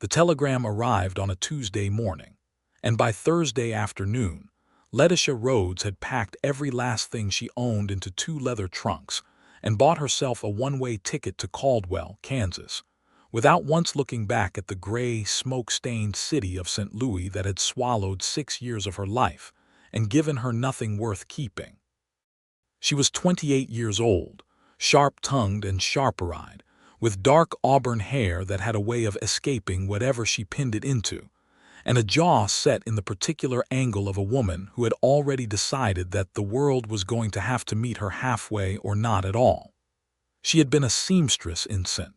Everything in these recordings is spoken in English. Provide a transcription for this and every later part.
The telegram arrived on a Tuesday morning, and by Thursday afternoon, Letitia Rhodes had packed every last thing she owned into 2 leather trunks and bought herself a one-way ticket to Caldwell, Kansas, without once looking back at the gray, smoke-stained city of St. Louis that had swallowed 6 years of her life and given her nothing worth keeping. She was 28 years old, sharp-tongued and sharper-eyed, with dark auburn hair that had a way of escaping whatever she pinned it into, and a jaw set in the particular angle of a woman who had already decided that the world was going to have to meet her halfway or not at all. She had been a seamstress in St.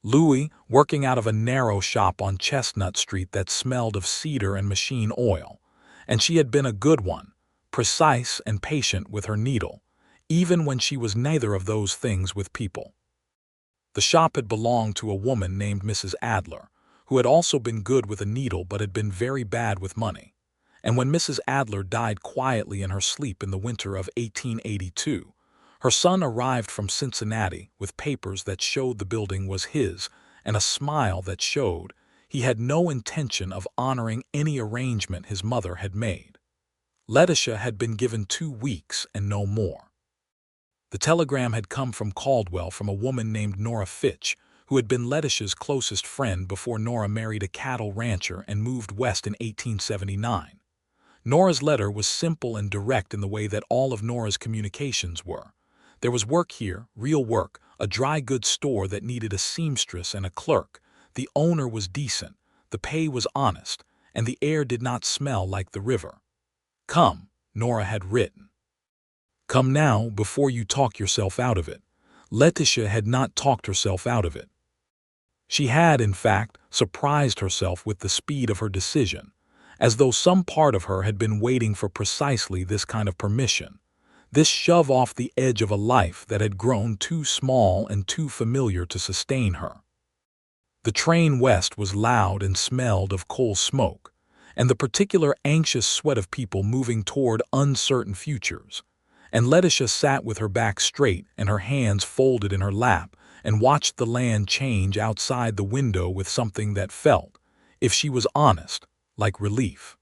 Louis, working out of a narrow shop on Chestnut Street that smelled of cedar and machine oil, and she had been a good one, precise and patient with her needle, even when she was neither of those things with people. The shop had belonged to a woman named Mrs. Adler, who had also been good with a needle but had been very bad with money, and when Mrs. Adler died quietly in her sleep in the winter of 1882, her son arrived from Cincinnati with papers that showed the building was his and a smile that showed he had no intention of honoring any arrangement his mother had made. Letitia had been given 2 weeks and no more. The telegram had come from Caldwell from a woman named Nora Fitch, who had been Letitia's closest friend before Nora married a cattle rancher and moved west in 1879. Nora's letter was simple and direct in the way that all of Nora's communications were. There was work here, real work, a dry goods store that needed a seamstress and a clerk. The owner was decent, the pay was honest, and the air did not smell like the river. Come, Nora had written. Come now before you talk yourself out of it. Letitia had not talked herself out of it. She had, in fact, surprised herself with the speed of her decision, as though some part of her had been waiting for precisely this kind of permission, this shove off the edge of a life that had grown too small and too familiar to sustain her. The train west was loud and smelled of coal smoke, and the particular anxious sweat of people moving toward uncertain futures, and Letitia sat with her back straight and her hands folded in her lap and watched the land change outside the window with something that felt, if she was honest, like relief.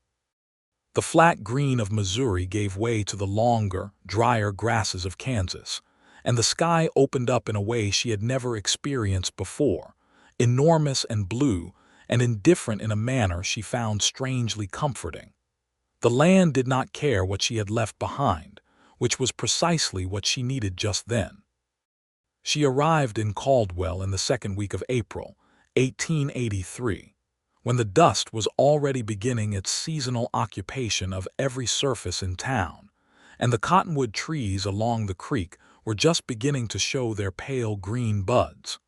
The flat green of Missouri gave way to the longer, drier grasses of Kansas, and the sky opened up in a way she had never experienced before, enormous and blue and indifferent in a manner she found strangely comforting. The land did not care what she had left behind, which was precisely what she needed just then. She arrived in Caldwell in the 2nd week of April, 1883, when the dust was already beginning its seasonal occupation of every surface in town, and the cottonwood trees along the creek were just beginning to show their pale green buds.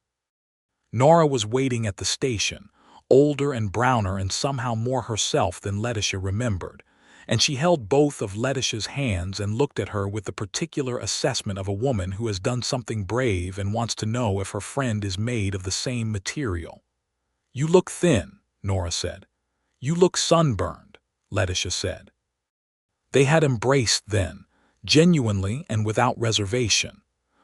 Nora was waiting at the station, older and browner and somehow more herself than Letitia remembered, and she held both of Letitia's hands and looked at her with the particular assessment of a woman who has done something brave and wants to know if her friend is made of the same material. "You look thin," Nora said. "You look sunburned," Letitia said. They had embraced then, genuinely and without reservation,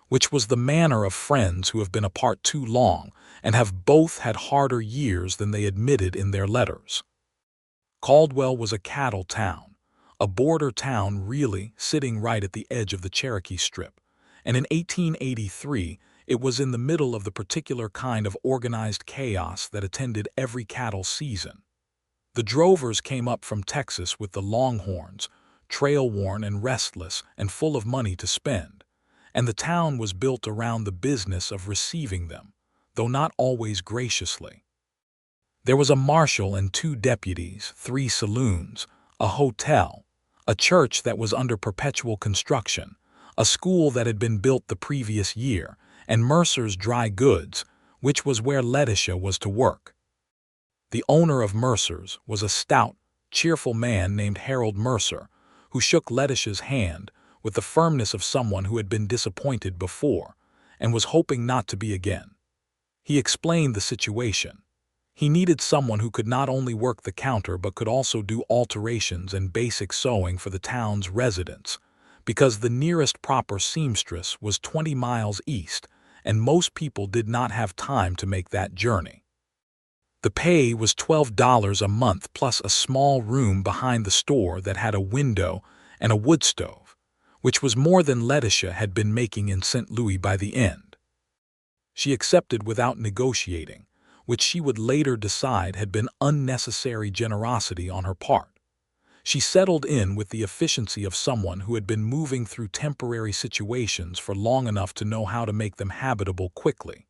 which was the manner of friends who have been apart too long and have both had harder years than they admitted in their letters. Caldwell was a cattle town, a border town really, sitting right at the edge of the Cherokee Strip, and in 1883 it was in the middle of the particular kind of organized chaos that attended every cattle season. The drovers came up from Texas with the longhorns, trail-worn and restless and full of money to spend, and the town was built around the business of receiving them, though not always graciously. There was a marshal and 2 deputies, 3 saloons, a hotel, a church that was under perpetual construction, a school that had been built the previous year, and Mercer's Dry Goods, which was where Letitia was to work. The owner of Mercer's was a stout, cheerful man named Harold Mercer, who shook Letitia's hand with the firmness of someone who had been disappointed before and was hoping not to be again. He explained the situation. He needed someone who could not only work the counter but could also do alterations and basic sewing for the town's residents, because the nearest proper seamstress was 20 miles east, and most people did not have time to make that journey. The pay was $12 a month plus a small room behind the store that had a window and a wood stove, which was more than Letitia had been making in St. Louis by the end. She accepted without negotiating, which she would later decide had been unnecessary generosity on her part. She settled in with the efficiency of someone who had been moving through temporary situations for long enough to know how to make them habitable quickly.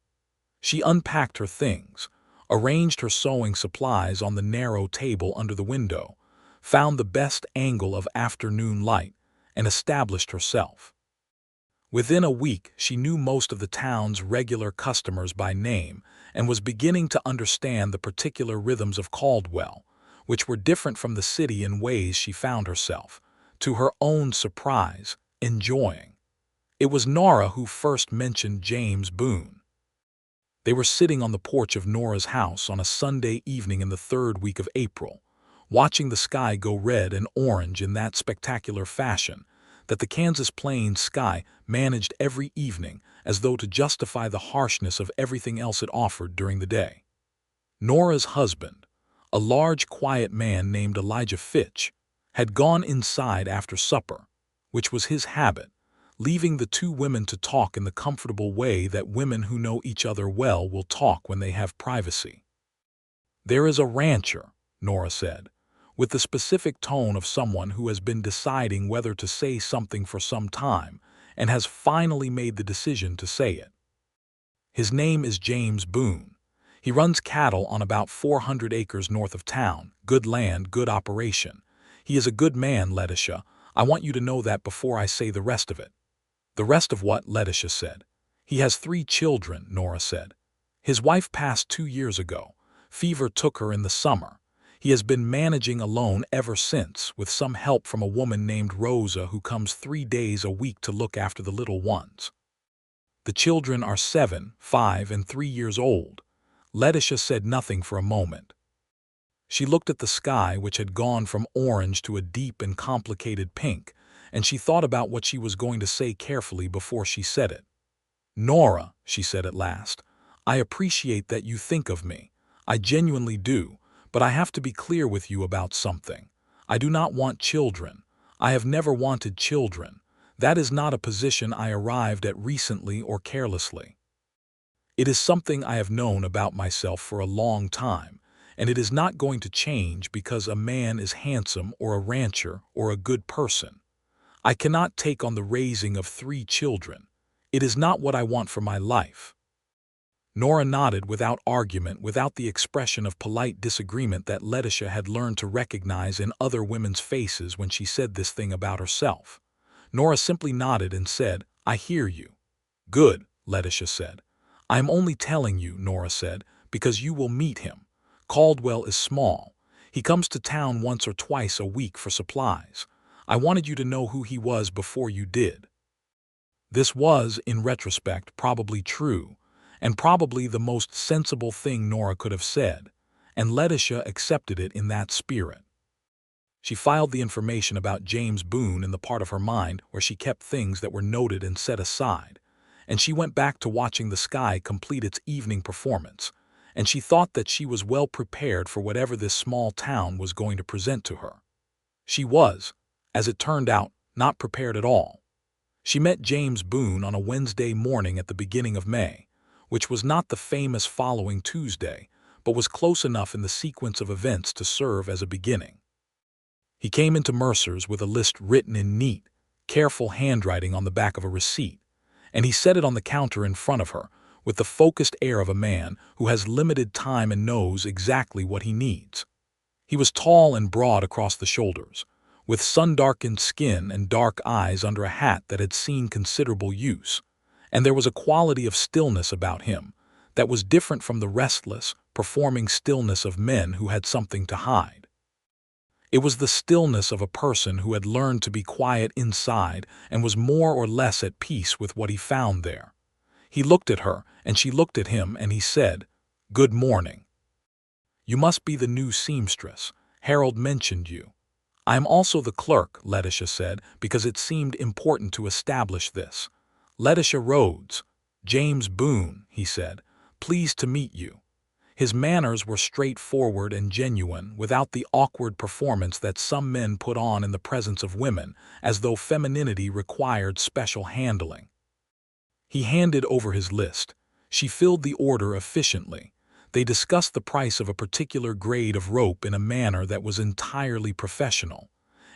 She unpacked her things, arranged her sewing supplies on the narrow table under the window, found the best angle of afternoon light, and established herself. Within a week, she knew most of the town's regular customers by name and was beginning to understand the particular rhythms of Caldwell, which were different from the city in ways she found herself, to her own surprise, enjoying. It was Nora who first mentioned James Boone. They were sitting on the porch of Nora's house on a Sunday evening in the third week of April, watching the sky go red and orange in that spectacular fashion that the Kansas Plains sky managed every evening as though to justify the harshness of everything else it offered during the day. Nora's husband, a large, quiet man named Elijah Fitch, had gone inside after supper, which was his habit, leaving the two women to talk in the comfortable way that women who know each other well will talk when they have privacy. "There is a rancher," Nora said, with the specific tone of someone who has been deciding whether to say something for some time and has finally made the decision to say it. "His name is James Boone. He runs cattle on about 400 acres north of town. Good land, good operation. He is a good man, Letitia. I want you to know that before I say the rest of it." "The rest of what?" Letitia said. "He has 3 children," Nora said. "His wife passed 2 years ago. Fever took her in the summer. He has been managing alone ever since, with some help from a woman named Rosa who comes 3 days a week to look after the little ones. The children are 7, 5, and 3 years old." Letitia said nothing for a moment. She looked at the sky, which had gone from orange to a deep and complicated pink, and she thought about what she was going to say carefully before she said it. "Nora," she said at last, "I appreciate that you think of me. I genuinely do, but I have to be clear with you about something. I do not want children. I have never wanted children. That is not a position I arrived at recently or carelessly. It is something I have known about myself for a long time, and it is not going to change because a man is handsome or a rancher or a good person. I cannot take on the raising of 3 children. It is not what I want for my life." Nora nodded without argument, without the expression of polite disagreement that Letitia had learned to recognize in other women's faces when she said this thing about herself. Nora simply nodded and said, "I hear you." "Good," Letitia said. "I am only telling you," Nora said, "because you will meet him. Caldwell is small. He comes to town once or twice a week for supplies. I wanted you to know who he was before you did." This was, in retrospect, probably true, and probably the most sensible thing Nora could have said, and Letitia accepted it in that spirit. She filed the information about James Boone in the part of her mind where she kept things that were noted and set aside, and she went back to watching the sky complete its evening performance, and she thought that she was well prepared for whatever this small town was going to present to her. She was, as it turned out, not prepared at all. She met James Boone on a Wednesday morning at the beginning of May, which was not the famous following Tuesday, but was close enough in the sequence of events to serve as a beginning. He came into Mercer's with a list written in neat, careful handwriting on the back of a receipt, and he set it on the counter in front of her with the focused air of a man who has limited time and knows exactly what he needs. He was tall and broad across the shoulders, with sun-darkened skin and dark eyes under a hat that had seen considerable use, and there was a quality of stillness about him that was different from the restless, performing stillness of men who had something to hide. It was the stillness of a person who had learned to be quiet inside and was more or less at peace with what he found there. He looked at her, and she looked at him, and he said, "Good morning. You must be the new seamstress. Harold mentioned you." "I am also the clerk," Letitia said, because it seemed important to establish this. "Letitia Rhodes." "James Boone," he said. "Pleased to meet you." His manners were straightforward and genuine, without the awkward performance that some men put on in the presence of women, as though femininity required special handling. He handed over his list. She filled the order efficiently. They discussed the price of a particular grade of rope in a manner that was entirely professional,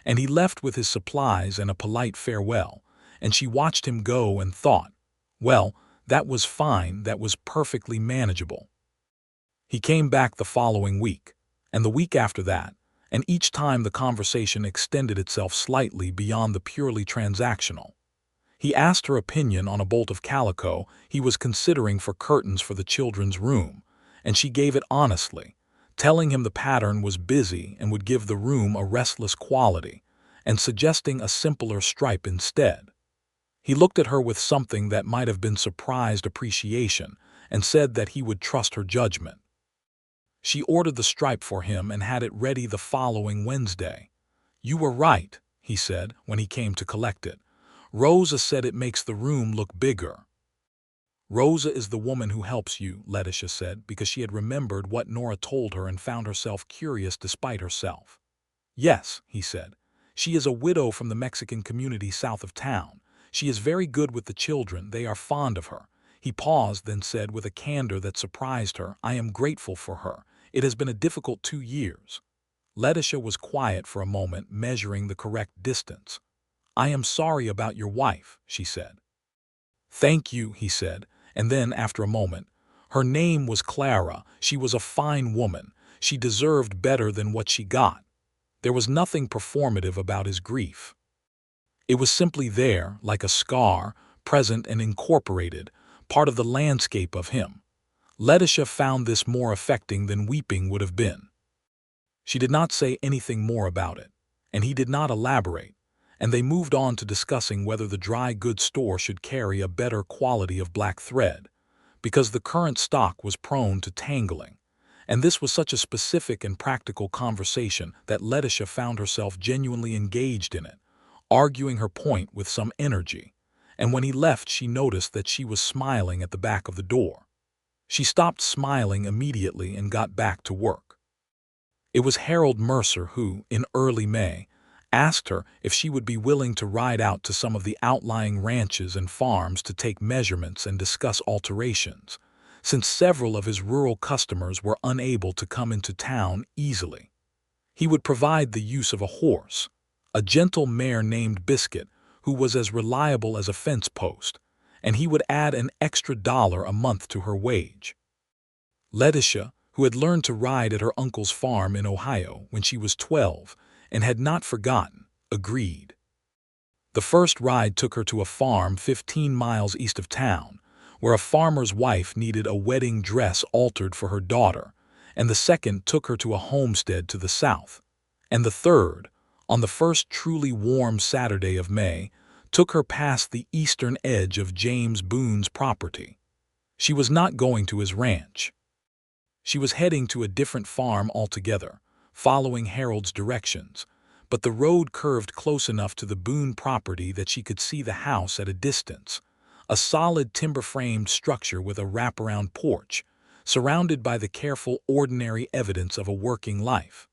and he left with his supplies and a polite farewell, and she watched him go and thought, well, that was fine, that was perfectly manageable. He came back the following week, and the week after that, and each time the conversation extended itself slightly beyond the purely transactional. He asked her opinion on a bolt of calico he was considering for curtains for the children's room, and she gave it honestly, telling him the pattern was busy and would give the room a restless quality, and suggesting a simpler stripe instead. He looked at her with something that might have been surprised appreciation and said that he would trust her judgment. She ordered the stripe for him and had it ready the following Wednesday. "You were right," he said when he came to collect it. "Rosa said it makes the room look bigger." "Rosa is the woman who helps you," Letitia said, because she had remembered what Nora told her and found herself curious despite herself. "Yes," he said. "She is a widow from the Mexican community south of town. She is very good with the children. They are fond of her." He paused, then said with a candor that surprised her, "I am grateful for her. It has been a difficult 2 years." Letitia was quiet for a moment, measuring the correct distance. "I am sorry about your wife," she said. "Thank you," he said, and then, after a moment, "Her name was Clara. She was a fine woman. She deserved better than what she got." There was nothing performative about his grief. It was simply there, like a scar, present and incorporated, part of the landscape of him. Letitia found this more affecting than weeping would have been. She did not say anything more about it, and he did not elaborate, and they moved on to discussing whether the dry goods store should carry a better quality of black thread, because the current stock was prone to tangling, and this was such a specific and practical conversation that Letitia found herself genuinely engaged in it, arguing her point with some energy, and when he left she noticed that she was smiling at the back of the door. She stopped smiling immediately and got back to work. It was Harold Mercer who, in early May, asked her if she would be willing to ride out to some of the outlying ranches and farms to take measurements and discuss alterations, since several of his rural customers were unable to come into town easily. He would provide the use of a horse, a gentle mare named Biscuit, who was as reliable as a fence post, and he would add an extra $1 a month to her wage. Letitia, who had learned to ride at her uncle's farm in Ohio when she was 12 and had not forgotten, agreed. The first ride took her to a farm 15 miles east of town, where a farmer's wife needed a wedding dress altered for her daughter, and the second took her to a homestead to the south, and the third, on the first truly warm Saturday of May, took her past the eastern edge of James Boone's property. She was not going to his ranch. She was heading to a different farm altogether, following Harold's directions, but the road curved close enough to the Boone property that she could see the house at a distance, a solid timber-framed structure with a wraparound porch, surrounded by the careful, ordinary evidence of a working life.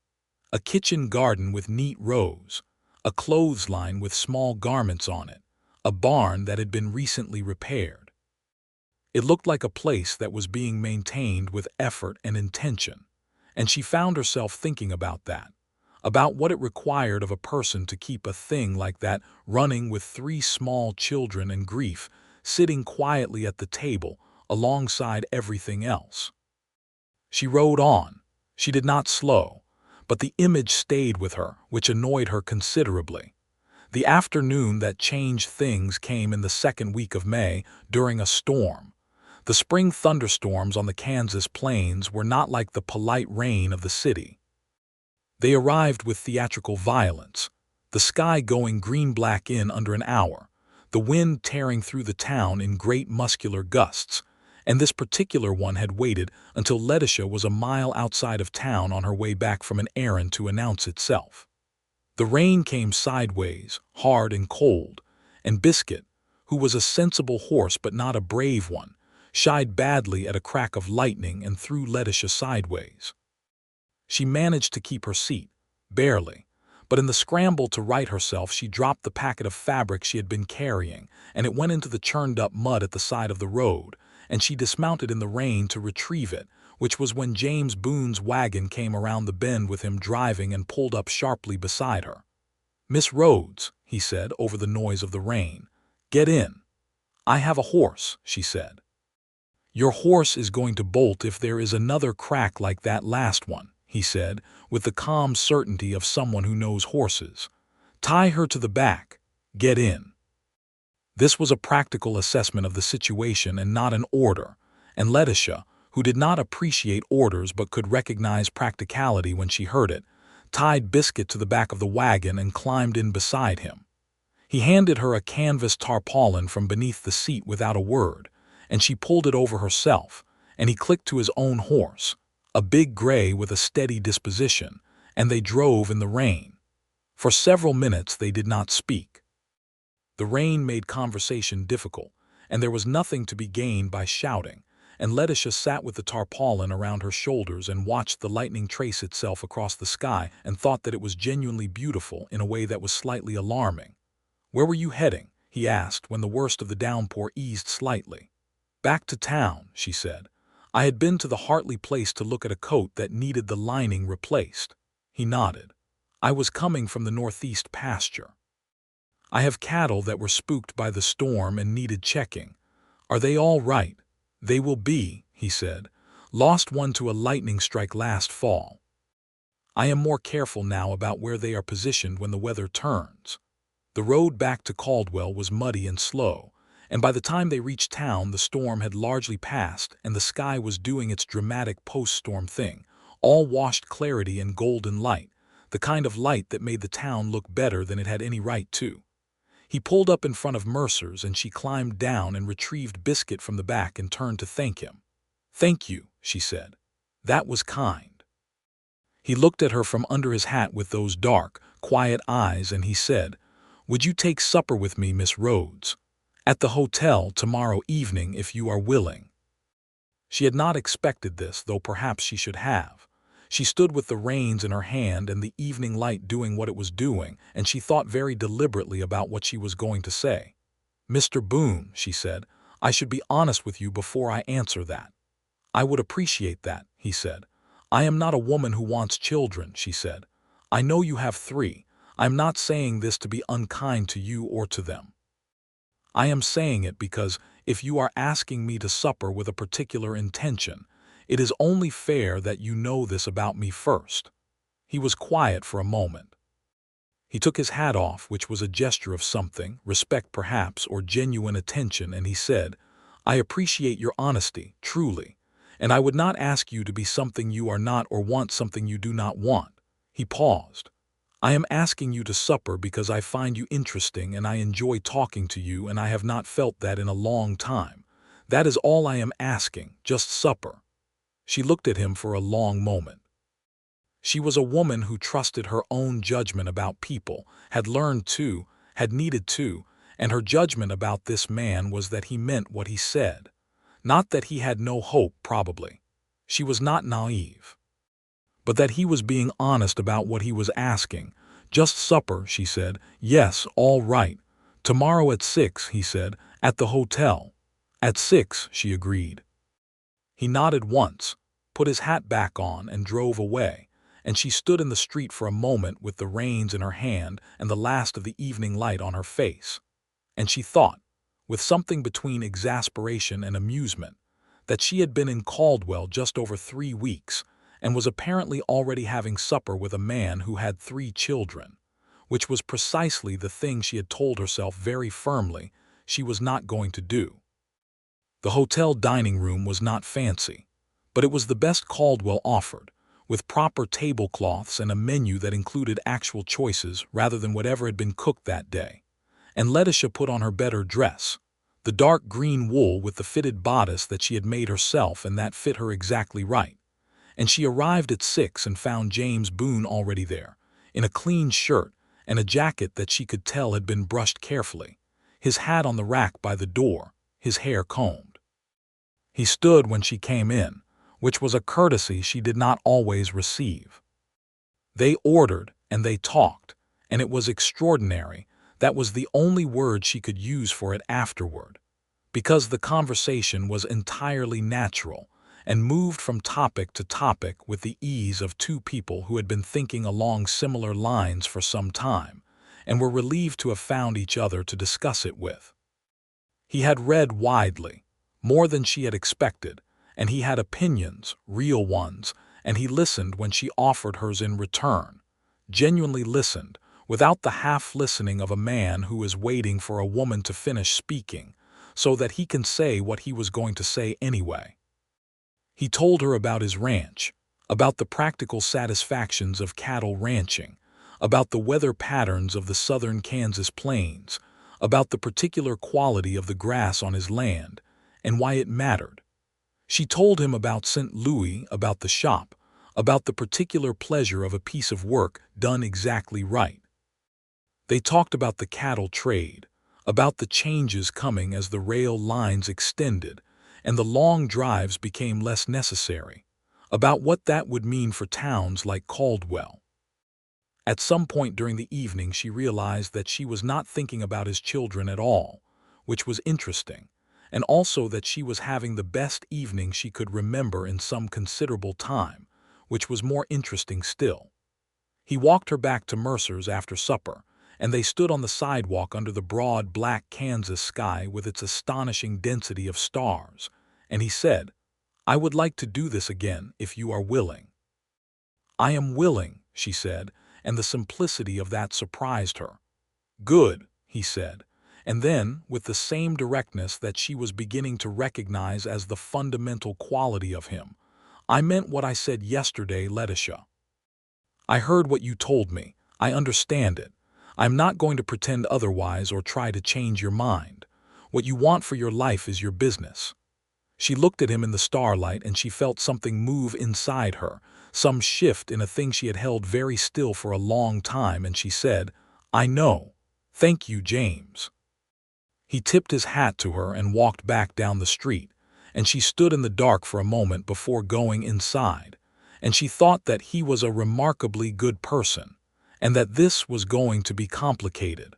A kitchen garden with neat rows, a clothesline with small garments on it, a barn that had been recently repaired. It looked like a place that was being maintained with effort and intention, and she found herself thinking about that, about what it required of a person to keep a thing like that running with 3 small children and grief sitting quietly at the table alongside everything else. She rode on. She did not slow, but the image stayed with her, which annoyed her considerably. The afternoon that changed things came in the second week of May during a storm. The spring thunderstorms on the Kansas plains were not like the polite rain of the city. They arrived with theatrical violence, the sky going green-black in under an hour, the wind tearing through the town in great muscular gusts, and this particular one had waited until Letitia was a mile outside of town on her way back from an errand to announce itself. The rain came sideways, hard and cold, and Biscuit, who was a sensible horse but not a brave one, shied badly at a crack of lightning and threw Letitia sideways. She managed to keep her seat, barely, but in the scramble to right herself she dropped the packet of fabric she had been carrying, and it went into the churned-up mud at the side of the road, and she dismounted in the rain to retrieve it, which was when James Boone's wagon came around the bend with him driving and pulled up sharply beside her. "Miss Rhodes," he said over the noise of the rain. "Get in." "I have a horse," she said. "Your horse is going to bolt if there is another crack like that last one," he said, with the calm certainty of someone who knows horses. "Tie her to the back. Get in." This was a practical assessment of the situation and not an order, and Letitia, who did not appreciate orders but could recognize practicality when she heard it, tied Biscuit to the back of the wagon and climbed in beside him. He handed her a canvas tarpaulin from beneath the seat without a word, and she pulled it over herself, and he clicked to his own horse, a big gray with a steady disposition, and they drove in the rain. For several minutes they did not speak. The rain made conversation difficult, and there was nothing to be gained by shouting, and Letitia sat with the tarpaulin around her shoulders and watched the lightning trace itself across the sky and thought that it was genuinely beautiful in a way that was slightly alarming. "Where were you heading?" he asked when the worst of the downpour eased slightly. "Back to town," she said. "I had been to the Hartley place to look at a coat that needed the lining replaced." He nodded. "I was coming from the northeast pasture. I have cattle that were spooked by the storm and needed checking. Are they all right?" "They will be," he said. "Lost one to a lightning strike last fall. I am more careful now about where they are positioned when the weather turns." The road back to Caldwell was muddy and slow, and by the time they reached town the storm had largely passed and the sky was doing its dramatic post-storm thing, all washed clarity and golden light, the kind of light that made the town look better than it had any right to. He pulled up in front of Mercer's and she climbed down and retrieved Biscuit from the back and turned to thank him. "Thank you," she said. "That was kind." He looked at her from under his hat with those dark, quiet eyes and he said, "Would you take supper with me, Miss Rhodes? At the hotel tomorrow evening if you are willing." She had not expected this, though perhaps she should have. She stood with the reins in her hand and the evening light doing what it was doing, and she thought very deliberately about what she was going to say. "Mr. Boone," she said, "I should be honest with you before I answer that." "I would appreciate that," he said. "I am not a woman who wants children," she said. "I know you have 3. I am not saying this to be unkind to you or to them. I am saying it because, if you are asking me to supper with a particular intention, it is only fair that you know this about me first." He was quiet for a moment. He took his hat off, which was a gesture of something, respect perhaps, or genuine attention, and he said, "I appreciate your honesty, truly, and I would not ask you to be something you are not or want something you do not want." He paused. "I am asking you to supper because I find you interesting and I enjoy talking to you, and I have not felt that in a long time. That is all I am asking, just supper." She looked at him for a long moment. She was a woman who trusted her own judgment about people, had learned to, had needed to, and her judgment about this man was that he meant what he said. Not that he had no hope, probably. She was not naive. But that he was being honest about what he was asking. "Just supper," she said. "Yes, all right. Tomorrow at 6, he said, "at the hotel." "At 6, she agreed. He nodded once, put his hat back on, and drove away, and she stood in the street for a moment with the reins in her hand and the last of the evening light on her face. And she thought, with something between exasperation and amusement, that she had been in Caldwell just over 3 weeks, and was apparently already having supper with a man who had 3 children, which was precisely the thing she had told herself very firmly she was not going to do. The hotel dining room was not fancy, but it was the best Caldwell offered, with proper tablecloths and a menu that included actual choices rather than whatever had been cooked that day. And Letitia put on her better dress, the dark green wool with the fitted bodice that she had made herself and that fit her exactly right. And she arrived at 6 and found James Boone already there, in a clean shirt and a jacket that she could tell had been brushed carefully, his hat on the rack by the door, his hair combed. He stood when she came in, which was a courtesy she did not always receive. They ordered and they talked, and it was extraordinary. That was the only word she could use for it afterward, because the conversation was entirely natural and moved from topic to topic with the ease of two people who had been thinking along similar lines for some time and were relieved to have found each other to discuss it with. He had read widely, more than she had expected, and he had opinions, real ones, and he listened when she offered hers in return, genuinely listened, without the half-listening of a man who is waiting for a woman to finish speaking, so that he can say what he was going to say anyway. He told her about his ranch, about the practical satisfactions of cattle ranching, about the weather patterns of the southern Kansas plains, about the particular quality of the grass on his land, and why it mattered. She told him about St. Louis, about the shop, about the particular pleasure of a piece of work done exactly right. They talked about the cattle trade, about the changes coming as the rail lines extended and the long drives became less necessary, about what that would mean for towns like Caldwell. At some point during the evening she realized that she was not thinking about his children at all, which was interesting, and also that she was having the best evening she could remember in some considerable time, which was more interesting still. He walked her back to Mercer's after supper, and they stood on the sidewalk under the broad black Kansas sky with its astonishing density of stars, and he said, "I would like to do this again if you are willing." "I am willing," she said, and the simplicity of that surprised her. "Good," he said, and then, with the same directness that she was beginning to recognize as the fundamental quality of him, "I meant what I said yesterday, Letitia. I heard what you told me. I understand it. I'm not going to pretend otherwise or try to change your mind. What you want for your life is your business." She looked at him in the starlight and she felt something move inside her, some shift in a thing she had held very still for a long time, and she said, "I know. Thank you, James." He tipped his hat to her and walked back down the street, and she stood in the dark for a moment before going inside, and she thought that he was a remarkably good person, and that this was going to be complicated.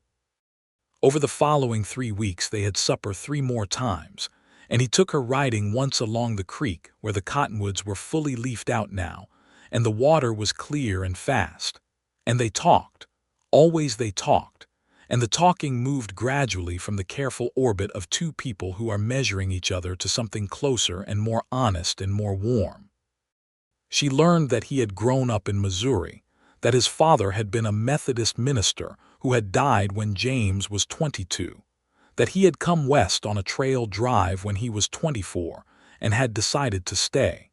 Over the following 3 weeks they had supper 3 more times, and he took her riding once along the creek where the cottonwoods were fully leafed out now, and the water was clear and fast. And they talked. Always they talked. And the talking moved gradually from the careful orbit of two people who are measuring each other to something closer and more honest and more warm. She learned that he had grown up in Missouri, that his father had been a Methodist minister who had died when James was 22, that he had come west on a trail drive when he was 24 and had decided to stay.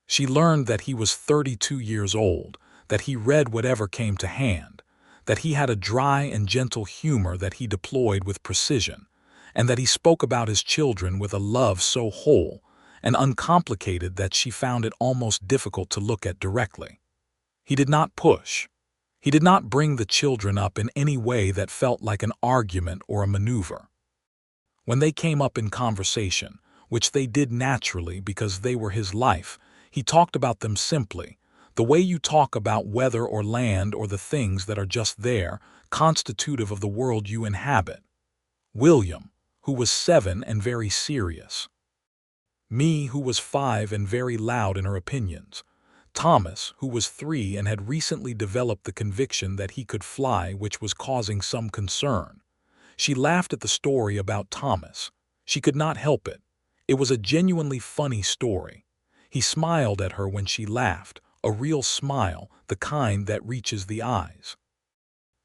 She learned that he was 32 years old, that he read whatever came to hand, that he had a dry and gentle humor that he deployed with precision, and that he spoke about his children with a love so whole and uncomplicated that she found it almost difficult to look at directly. He did not push. He did not bring the children up in any way that felt like an argument or a maneuver. When they came up in conversation, which they did naturally because they were his life, he talked about them simply, the way you talk about weather or land or the things that are just there, constitutive of the world you inhabit. William, who was 7 and very serious. Me, who was 5 and very loud in her opinions. Thomas, who was 3 and had recently developed the conviction that he could fly, which was causing some concern. She laughed at the story about Thomas. She could not help it. It was a genuinely funny story. He smiled at her when she laughed, a real smile, the kind that reaches the eyes.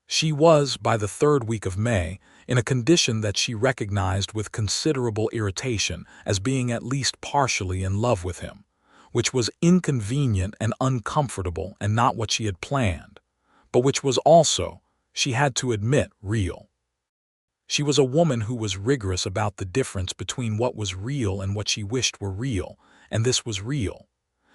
She was, by the 3rd week of May, in a condition that she recognized with considerable irritation as being at least partially in love with him, which was inconvenient and uncomfortable and not what she had planned, but which was also, she had to admit, real. She was a woman who was rigorous about the difference between what was real and what she wished were real, and this was real.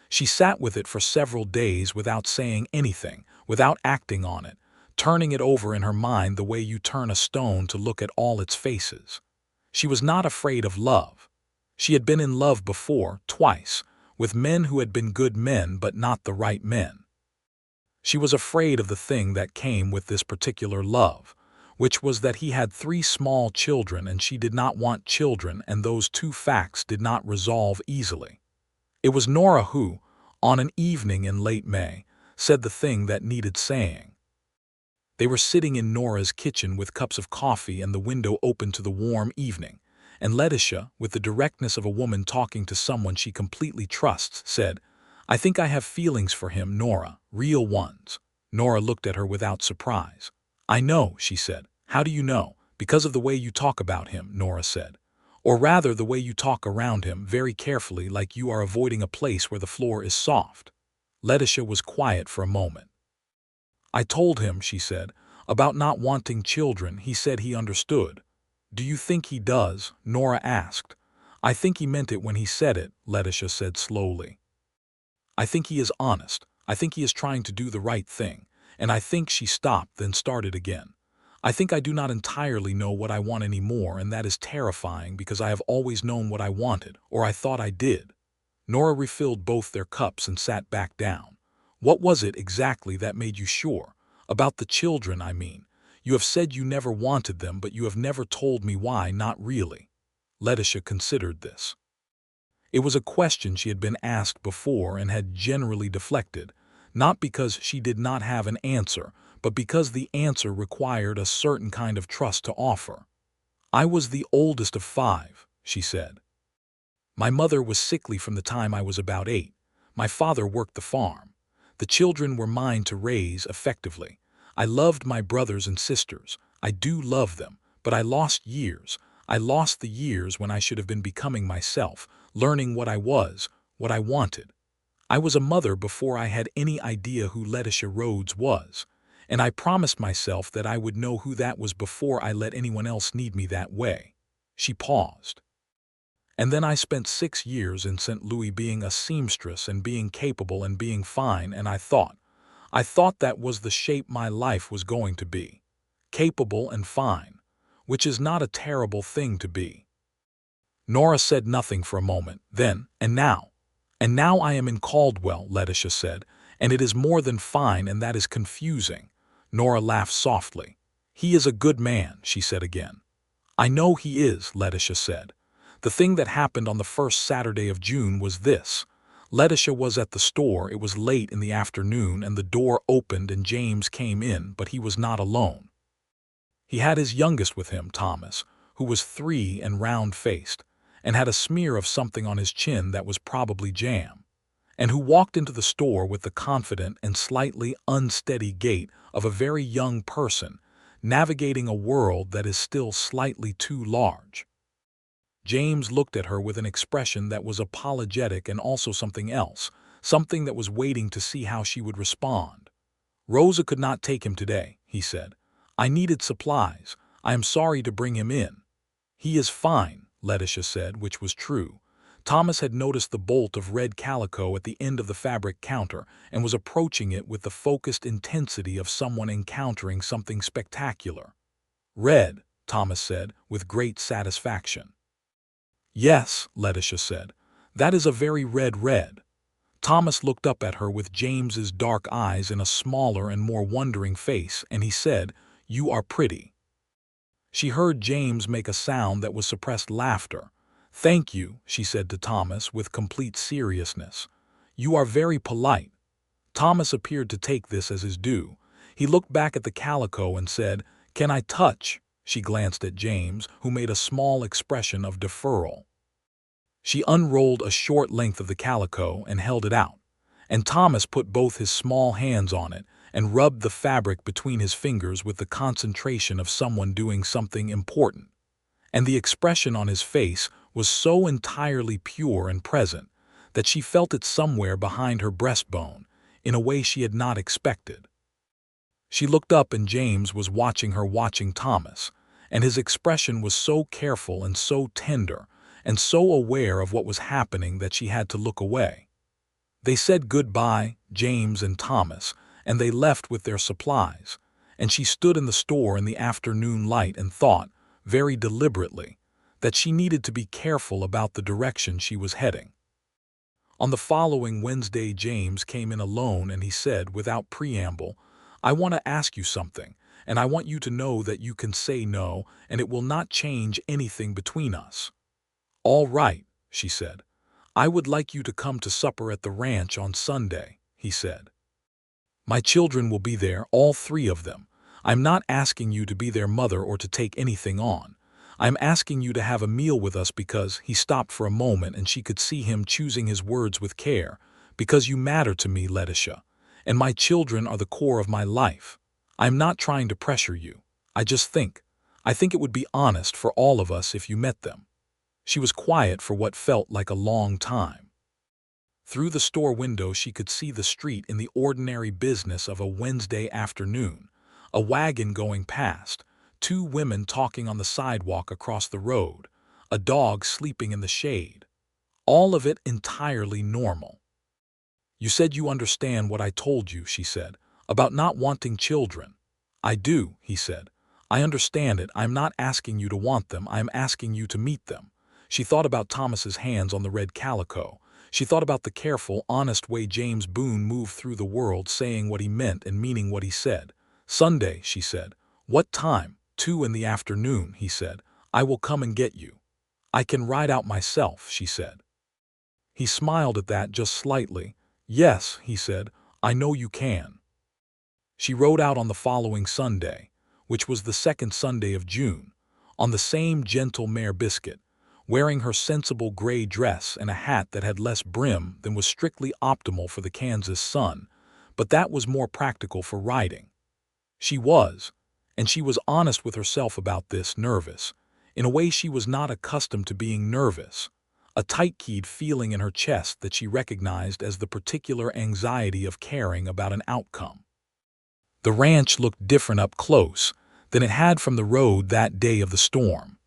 She sat with it for several days without saying anything, without acting on it, turning it over in her mind the way you turn a stone to look at all its faces. She was not afraid of love. She had been in love before, twice, with men who had been good men but not the right men. She was afraid of the thing that came with this particular love, which was that he had 3 small children and she did not want children, and those two facts did not resolve easily. It was Nora who, on an evening in late May, said the thing that needed saying. They were sitting in Nora's kitchen with cups of coffee and the window open to the warm evening, and Letitia, with the directness of a woman talking to someone she completely trusts, said, "I think I have feelings for him, Nora, real ones." Nora looked at her without surprise. "I know," she said. "How do you know?" "Because of the way you talk about him," Nora said. "Or rather, the way you talk around him, very carefully, like you are avoiding a place where the floor is soft." Letitia was quiet for a moment. "I told him," she said, "about not wanting children. He said he understood." "Do you think he does?" Nora asked. "I think he meant it when he said it," Letitia said slowly. "I think he is honest. I think he is trying to do the right thing. And I think," she stopped, then started again. "I think I do not entirely know what I want anymore, and that is terrifying because I have always known what I wanted, or I thought I did." Nora refilled both their cups and sat back down. "What was it exactly that made you sure? About the children, I mean. You have said you never wanted them, but you have never told me why, not really." Letitia considered this. It was a question she had been asked before and had generally deflected, not because she did not have an answer, but because the answer required a certain kind of trust to offer. "I was the oldest of 5, she said. "My mother was sickly from the time I was about 8. My father worked the farm. The children were mine to raise effectively. I loved my brothers and sisters. I do love them, but I lost years. I lost the years when I should have been becoming myself, learning what I was, what I wanted. I was a mother before I had any idea who Letitia Rhodes was, and I promised myself that I would know who that was before I let anyone else need me that way." She paused. "And then I spent 6 years in St. Louis being a seamstress and being capable and being fine, and I thought that was the shape my life was going to be. Capable and fine, which is not a terrible thing to be." Nora said nothing for a moment. Then, "And now I am in Caldwell," Letitia said, "and it is more than fine, and that is confusing." Nora laughed softly. "He is a good man," she said again. "I know he is," Letitia said. "The thing that happened on the first Saturday of June was this. Letitia was at the store. It was late in the afternoon, and the door opened and James came in, but he was not alone. He had his youngest with him, Thomas, who was 3 and round-faced, and had a smear of something on his chin that was probably jam, and who walked into the store with the confident and slightly unsteady gait of a very young person navigating a world that is still slightly too large. James looked at her with an expression that was apologetic and also something else, something that was waiting to see how she would respond. "Rosa could not take him today," he said. "I needed supplies. I am sorry to bring him in." "He is fine," Letitia said, which was true. Thomas had noticed the bolt of red calico at the end of the fabric counter and was approaching it with the focused intensity of someone encountering something spectacular. "Red," Thomas said, with great satisfaction. "Yes," Letitia said. "That is a very red." Thomas looked up at her with James's dark eyes in a smaller and more wondering face, and he said, "You are pretty." She heard James make a sound that was suppressed laughter. "Thank you," she said to Thomas with complete seriousness. "You are very polite." Thomas appeared to take this as his due. He looked back at the calico and said, "Can I touch?" She glanced at James, who made a small expression of deferral. She unrolled a short length of the calico and held it out, and Thomas put both his small hands on it and rubbed the fabric between his fingers with the concentration of someone doing something important. And the expression on his face was so entirely pure and present that she felt it somewhere behind her breastbone, in a way she had not expected. She looked up and James was watching her watching Thomas, and his expression was so careful and so tender and so aware of what was happening that she had to look away. They said goodbye, James and Thomas, and they left with their supplies, and she stood in the store in the afternoon light and thought, very deliberately, that she needed to be careful about the direction she was heading. On the following Wednesday, James came in alone and he said, without preamble, "I want to ask you something, and I want you to know that you can say no, and it will not change anything between us." "All right," she said. "I would like you to come to supper at the ranch on Sunday," he said. "My children will be there, all three of them. I'm not asking you to be their mother or to take anything on. I'm asking you to have a meal with us because," he stopped for a moment and she could see him choosing his words with care, "because you matter to me, Letitia, and my children are the core of my life. I'm not trying to pressure you. I think it would be honest for all of us if you met them." She was quiet for what felt like a long time. Through the store window she could see the street in the ordinary business of a Wednesday afternoon, a wagon going past, two women talking on the sidewalk across the road, a dog sleeping in the shade. All of it entirely normal. "You said you understand what I told you," she said, "about not wanting children." "I do," he said. "I understand it. I'm not asking you to want them. I'm asking you to meet them." She thought about Thomas's hands on the red calico. She thought about the careful, honest way James Boone moved through the world, saying what he meant and meaning what he said. "Sunday," she said. "What time?" "2 in the afternoon," he said. "I will come and get you." "I can ride out myself," she said. He smiled at that just slightly. "Yes," he said, "I know you can." She rode out on the following Sunday, which was the second Sunday of June, on the same gentle mare Biscuit, wearing her sensible gray dress and a hat that had less brim than was strictly optimal for the Kansas sun, but that was more practical for riding. She was, and she was honest with herself about this, nervous, in a way she was not accustomed to being nervous, a tight-keyed feeling in her chest that she recognized as the particular anxiety of caring about an outcome. The ranch looked different up close than it had from the road that day of the storm.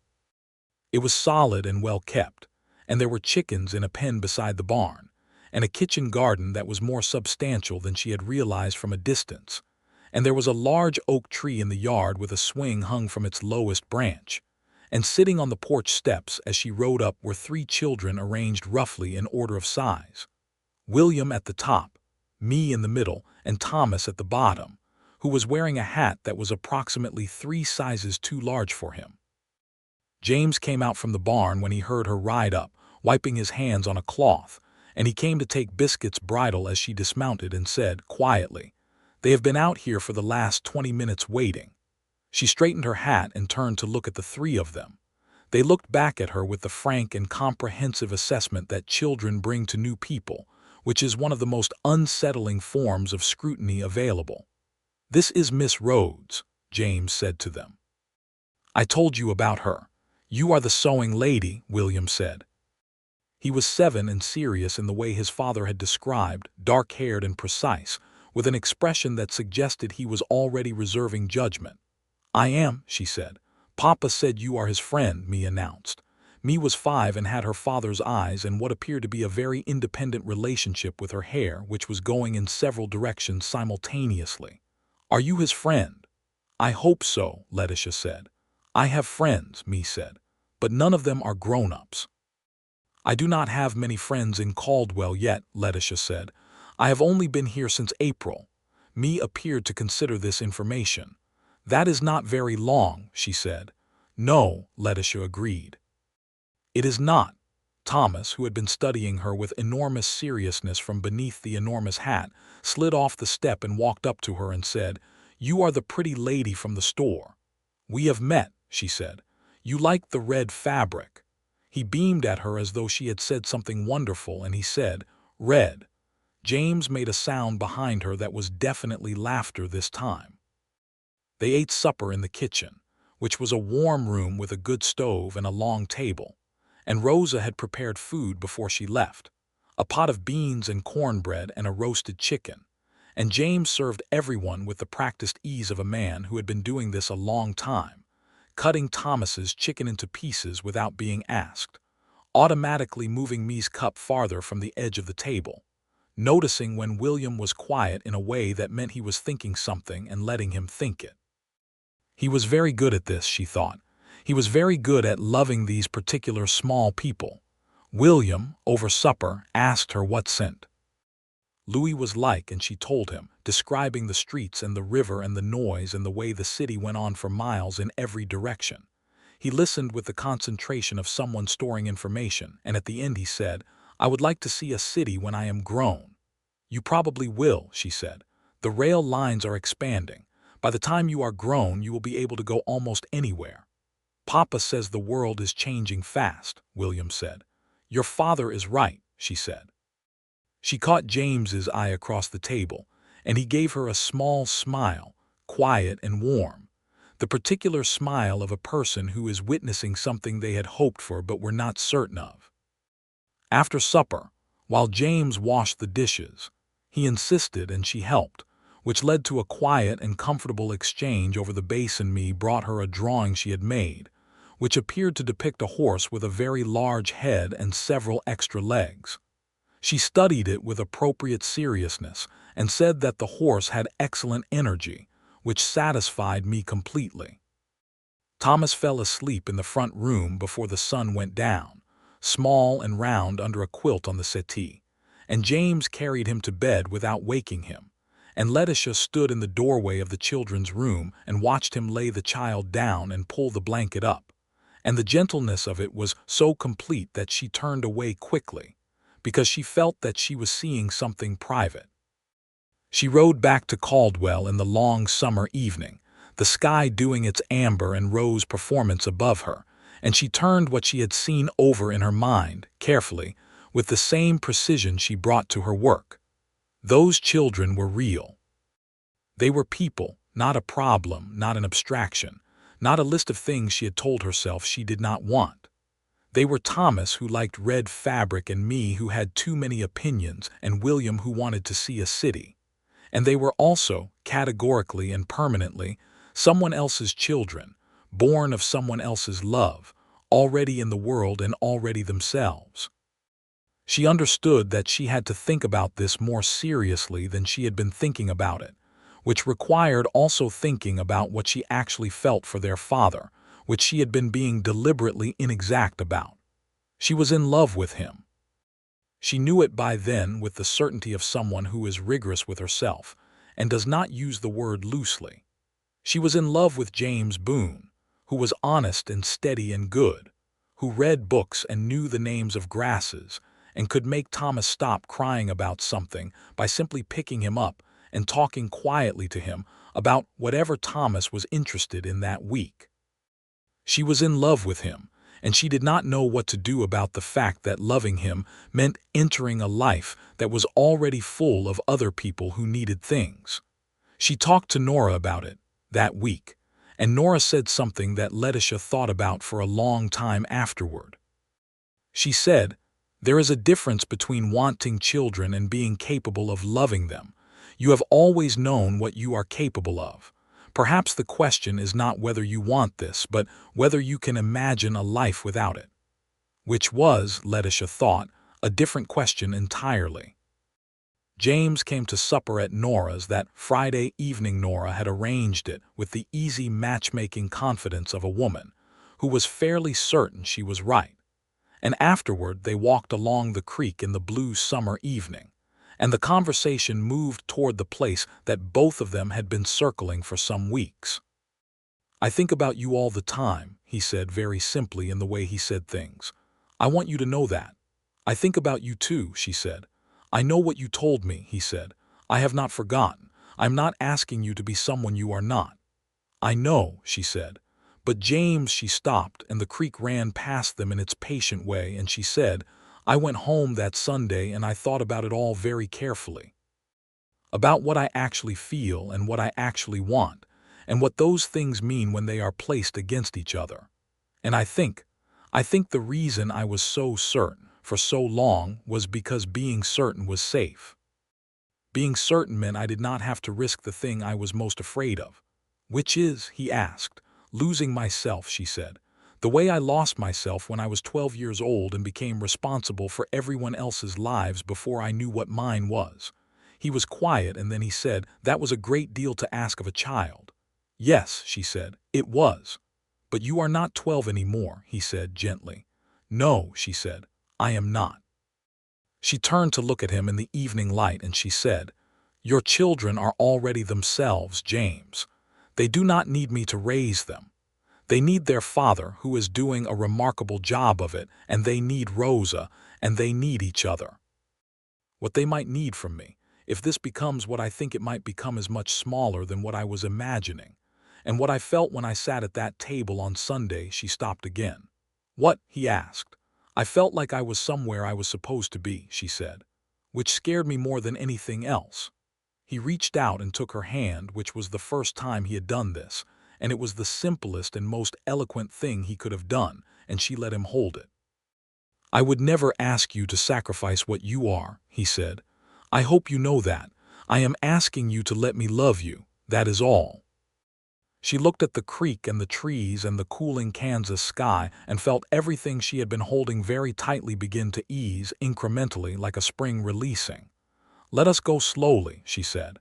It was solid and well kept, and there were chickens in a pen beside the barn, and a kitchen garden that was more substantial than she had realized from a distance, and there was a large oak tree in the yard with a swing hung from its lowest branch, and sitting on the porch steps as she rode up were 3 children arranged roughly in order of size. William at the top, me in the middle, and Thomas at the bottom, who was wearing a hat that was approximately 3 sizes too large for him. James came out from the barn when he heard her ride up, wiping his hands on a cloth, and he came to take Biscuit's bridle as she dismounted and said, quietly, "They have been out here for the last 20 minutes waiting." She straightened her hat and turned to look at the 3 of them. They looked back at her with the frank and comprehensive assessment that children bring to new people, which is one of the most unsettling forms of scrutiny available. "This is Miss Rhodes," James said to them. "I told you about her. You are the sewing lady," William said. He was 7 and serious in the way his father had described, dark-haired and precise, with an expression that suggested he was already reserving judgment. "I am," she said. "Papa said you are his friend," Me announced. Me was 5 and had her father's eyes and what appeared to be a very independent relationship with her hair, which was going in several directions simultaneously. "Are you his friend?" "I hope so," Letitia said. "I have friends," Me said, "but none of them are grown-ups." "I do not have many friends in Caldwell yet," Letitia said. "I have only been here since April." Me appeared to consider this information. "That is not very long," she said. "No," Letitia agreed. "It is not." Thomas, who had been studying her with enormous seriousness from beneath the enormous hat, slid off the step and walked up to her and said, "You are the pretty lady from the store." "We have met," she said. "You like the red fabric." He beamed at her as though she had said something wonderful, and he said, "Red." James made a sound behind her that was definitely laughter this time. They ate supper in the kitchen, which was a warm room with a good stove and a long table, and Rosa had prepared food before she left, a pot of beans and cornbread and a roasted chicken, and James served everyone with the practiced ease of a man who had been doing this a long time, cutting Thomas's chicken into pieces without being asked, automatically moving Me's cup farther from the edge of the table, noticing when William was quiet in a way that meant he was thinking something and letting him think it. He was very good at this, she thought. He was very good at loving these particular small people. William, over supper, asked her what St. Louis was like, and she told him, describing the streets and the river and the noise and the way the city went on for miles in every direction. He listened with the concentration of someone storing information, and at the end he said, "I would like to see a city when I am grown." "You probably will," she said. "The rail lines are expanding. By the time you are grown, you will be able to go almost anywhere." "Papa says the world is changing fast," William said. "Your father is right," she said. She caught James's eye across the table, and he gave her a small smile, quiet and warm, the particular smile of a person who is witnessing something they had hoped for but were not certain of. After supper, while James washed the dishes, he insisted and she helped, which led to a quiet and comfortable exchange over the basin. Me brought her a drawing she had made, which appeared to depict a horse with a very large head and several extra legs. She studied it with appropriate seriousness and said that the horse had excellent energy, which satisfied me completely. Thomas fell asleep in the front room before the sun went down, small and round under a quilt on the settee, and James carried him to bed without waking him, and Letitia stood in the doorway of the children's room and watched him lay the child down and pull the blanket up, and the gentleness of it was so complete that she turned away quickly, because she felt that she was seeing something private. She rode back to Caldwell in the long summer evening, the sky doing its amber and rose performance above her, and she turned what she had seen over in her mind, carefully, with the same precision she brought to her work. Those children were real. They were people, not a problem, not an abstraction, not a list of things she had told herself she did not want. They were Thomas, who liked red fabric, and me, who had too many opinions, and William, who wanted to see a city. And they were also, categorically and permanently, someone else's children, born of someone else's love, already in the world and already themselves. She understood that she had to think about this more seriously than she had been thinking about it, which required also thinking about what she actually felt for their father, which she had been being deliberately inexact about. She was in love with him. She knew it by then with the certainty of someone who is rigorous with herself and does not use the word loosely. She was in love with James Boone, who was honest and steady and good, who read books and knew the names of grasses and could make Thomas stop crying about something by simply picking him up and talking quietly to him about whatever Thomas was interested in that week. She was in love with him, and she did not know what to do about the fact that loving him meant entering a life that was already full of other people who needed things. She talked to Nora about it that week, and Nora said something that Letitia thought about for a long time afterward. She said, "There is a difference between wanting children and being capable of loving them. You have always known what you are capable of. Perhaps the question is not whether you want this, but whether you can imagine a life without it." Which was, Letitia thought, a different question entirely. James came to supper at Nora's that Friday evening. Nora had arranged it with the easy matchmaking confidence of a woman who was fairly certain she was right. And afterward they walked along the creek in the blue summer evening, and the conversation moved toward the place that both of them had been circling for some weeks. "I think about you all the time," he said very simply in the way he said things. "I want you to know that." "I think about you too," she said. "I know what you told me," he said. "I have not forgotten. I'm not asking you to be someone you are not." "I know," she said. "But James," she stopped, and the creek ran past them in its patient way, and she said, "I went home that Sunday and I thought about it all very carefully. About what I actually feel and what I actually want, and what those things mean when they are placed against each other. And I think the reason I was so certain for so long was because being certain was safe. Being certain meant I did not have to risk the thing I was most afraid of." "Which is?" he asked. "Losing myself," she said. "The way I lost myself when I was 12 years old and became responsible for everyone else's lives before I knew what mine was." He was quiet, and then he said, "That was a great deal to ask of a child." "Yes," she said, "it was. "But you are not 12 anymore," he said gently. "No," she said, "I am not." She turned to look at him in the evening light and she said, "Your children are already themselves, James. They do not need me to raise them. They need their father, who is doing a remarkable job of it, and they need Rosa, and they need each other. What they might need from me, if this becomes what I think it might become, is much smaller than what I was imagining. And what I felt when I sat at that table on Sunday." She stopped again. "What?" he asked. "I felt like I was somewhere I was supposed to be," she said, "which scared me more than anything else." He reached out and took her hand, which was the first time he had done this, and it was the simplest and most eloquent thing he could have done, and she let him hold it. "I would never ask you to sacrifice what you are," he said. "I hope you know that. I am asking you to let me love you, that is all." She looked at the creek and the trees and the cooling Kansas sky and felt everything she had been holding very tightly begin to ease incrementally, like a spring releasing. "Let us go slowly," she said.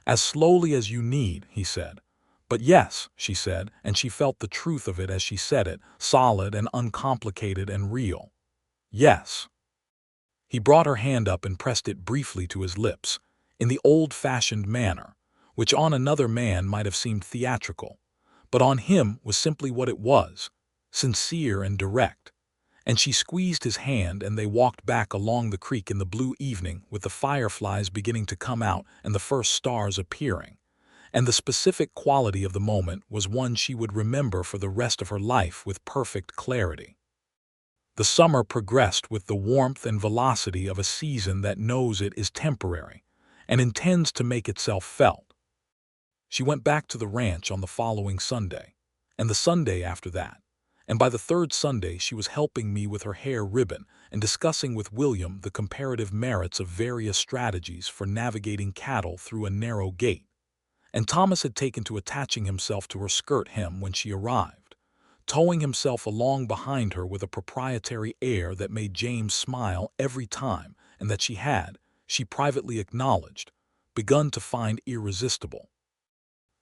"As slowly as you need," he said. "But yes," she said, and she felt the truth of it as she said it, solid and uncomplicated and real. "Yes." He brought her hand up and pressed it briefly to his lips, in the old-fashioned manner, which on another man might have seemed theatrical, but on him was simply what it was, sincere and direct. And she squeezed his hand, and they walked back along the creek in the blue evening, with the fireflies beginning to come out and the first stars appearing. And the specific quality of the moment was one she would remember for the rest of her life with perfect clarity. The summer progressed with the warmth and velocity of a season that knows it is temporary and intends to make itself felt. She went back to the ranch on the following Sunday, and the Sunday after that, and by the third Sunday she was helping me with her hair ribbon and discussing with William the comparative merits of various strategies for navigating cattle through a narrow gate. And Thomas had taken to attaching himself to her skirt hem when she arrived, towing himself along behind her with a proprietary air that made James smile every time, and that she had, she privately acknowledged, begun to find irresistible.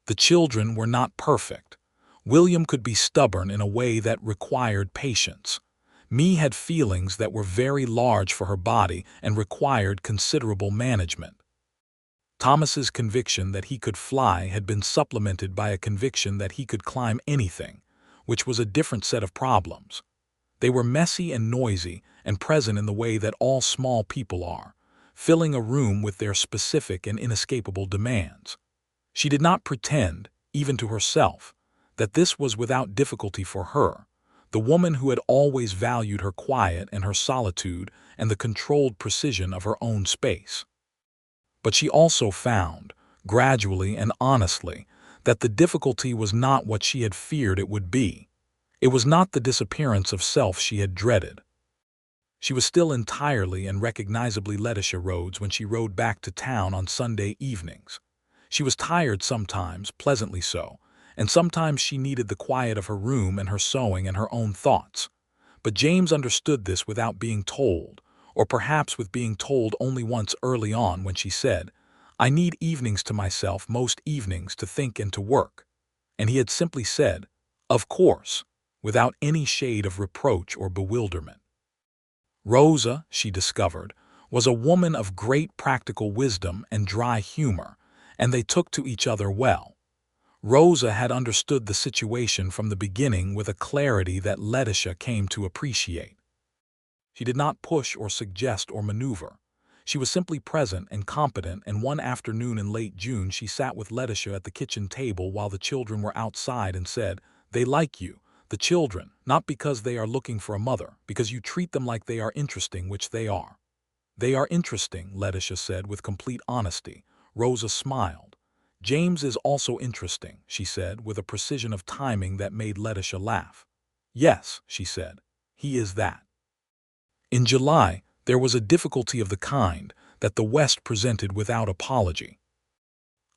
The children were not perfect. William could be stubborn in a way that required patience. Mee had feelings that were very large for her body and required considerable management. Thomas's conviction that he could fly had been supplemented by a conviction that he could climb anything, which was a different set of problems. They were messy and noisy and present in the way that all small people are, filling a room with their specific and inescapable demands. She did not pretend, even to herself, that this was without difficulty for her, the woman who had always valued her quiet and her solitude and the controlled precision of her own space. But she also found, gradually and honestly, that the difficulty was not what she had feared it would be. It was not the disappearance of self she had dreaded. She was still entirely and recognizably Letitia Rhodes when she rode back to town on Sunday evenings. She was tired sometimes, pleasantly so, and sometimes she needed the quiet of her room and her sewing and her own thoughts. But James understood this without being told, or perhaps with being told only once early on when she said, "I need evenings to myself most evenings to think and to work." And he had simply said, "Of course," without any shade of reproach or bewilderment. Rosa, she discovered, was a woman of great practical wisdom and dry humor, and they took to each other well. Rosa had understood the situation from the beginning with a clarity that Letitia came to appreciate. She did not push or suggest or maneuver. She was simply present and competent, and one afternoon in late June she sat with Letitia at the kitchen table while the children were outside and said, "They like you, the children, not because they are looking for a mother, because you treat them like they are interesting, which they are." "They are interesting," Letitia said with complete honesty. Rosa smiled. "James is also interesting," she said with a precision of timing that made Letitia laugh. "Yes," she said, "he is that." In July, there was a difficulty of the kind that the West presented without apology.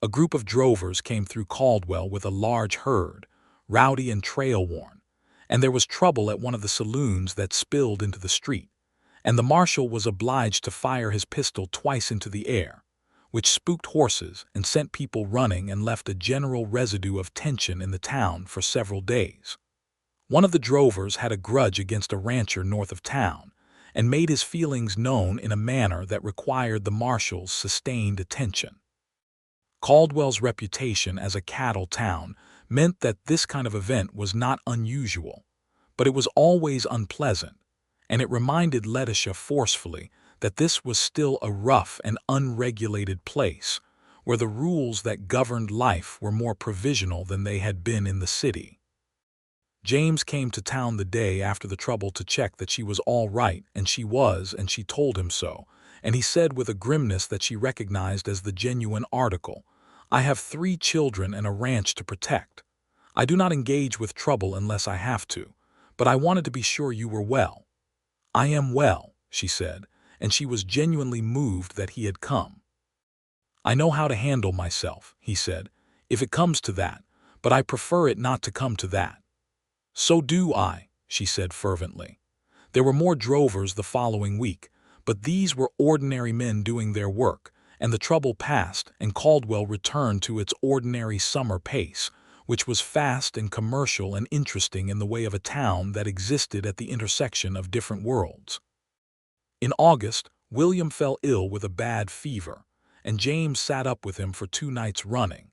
A group of drovers came through Caldwell with a large herd, rowdy and trail-worn, and there was trouble at one of the saloons that spilled into the street, and the marshal was obliged to fire his pistol twice into the air, which spooked horses and sent people running and left a general residue of tension in the town for several days. One of the drovers had a grudge against a rancher north of town and made his feelings known in a manner that required the marshal's sustained attention. Caldwell's reputation as a cattle town meant that this kind of event was not unusual, but it was always unpleasant, and it reminded Letitia forcefully that this was still a rough and unregulated place, where the rules that governed life were more provisional than they had been in the city. James came to town the day after the trouble to check that she was all right, and she was, and she told him so, and he said with a grimness that she recognized as the genuine article, "I have 3 children and a ranch to protect. I do not engage with trouble unless I have to, but I wanted to be sure you were well." "I am well," she said, and she was genuinely moved that he had come. "I know how to handle myself," he said, "if it comes to that, but I prefer it not to come to that." "So do I," she said fervently. There were more drovers the following week, but these were ordinary men doing their work, and the trouble passed and Caldwell returned to its ordinary summer pace, which was fast and commercial and interesting in the way of a town that existed at the intersection of different worlds. In August, William fell ill with a bad fever, and James sat up with him for 2 nights running,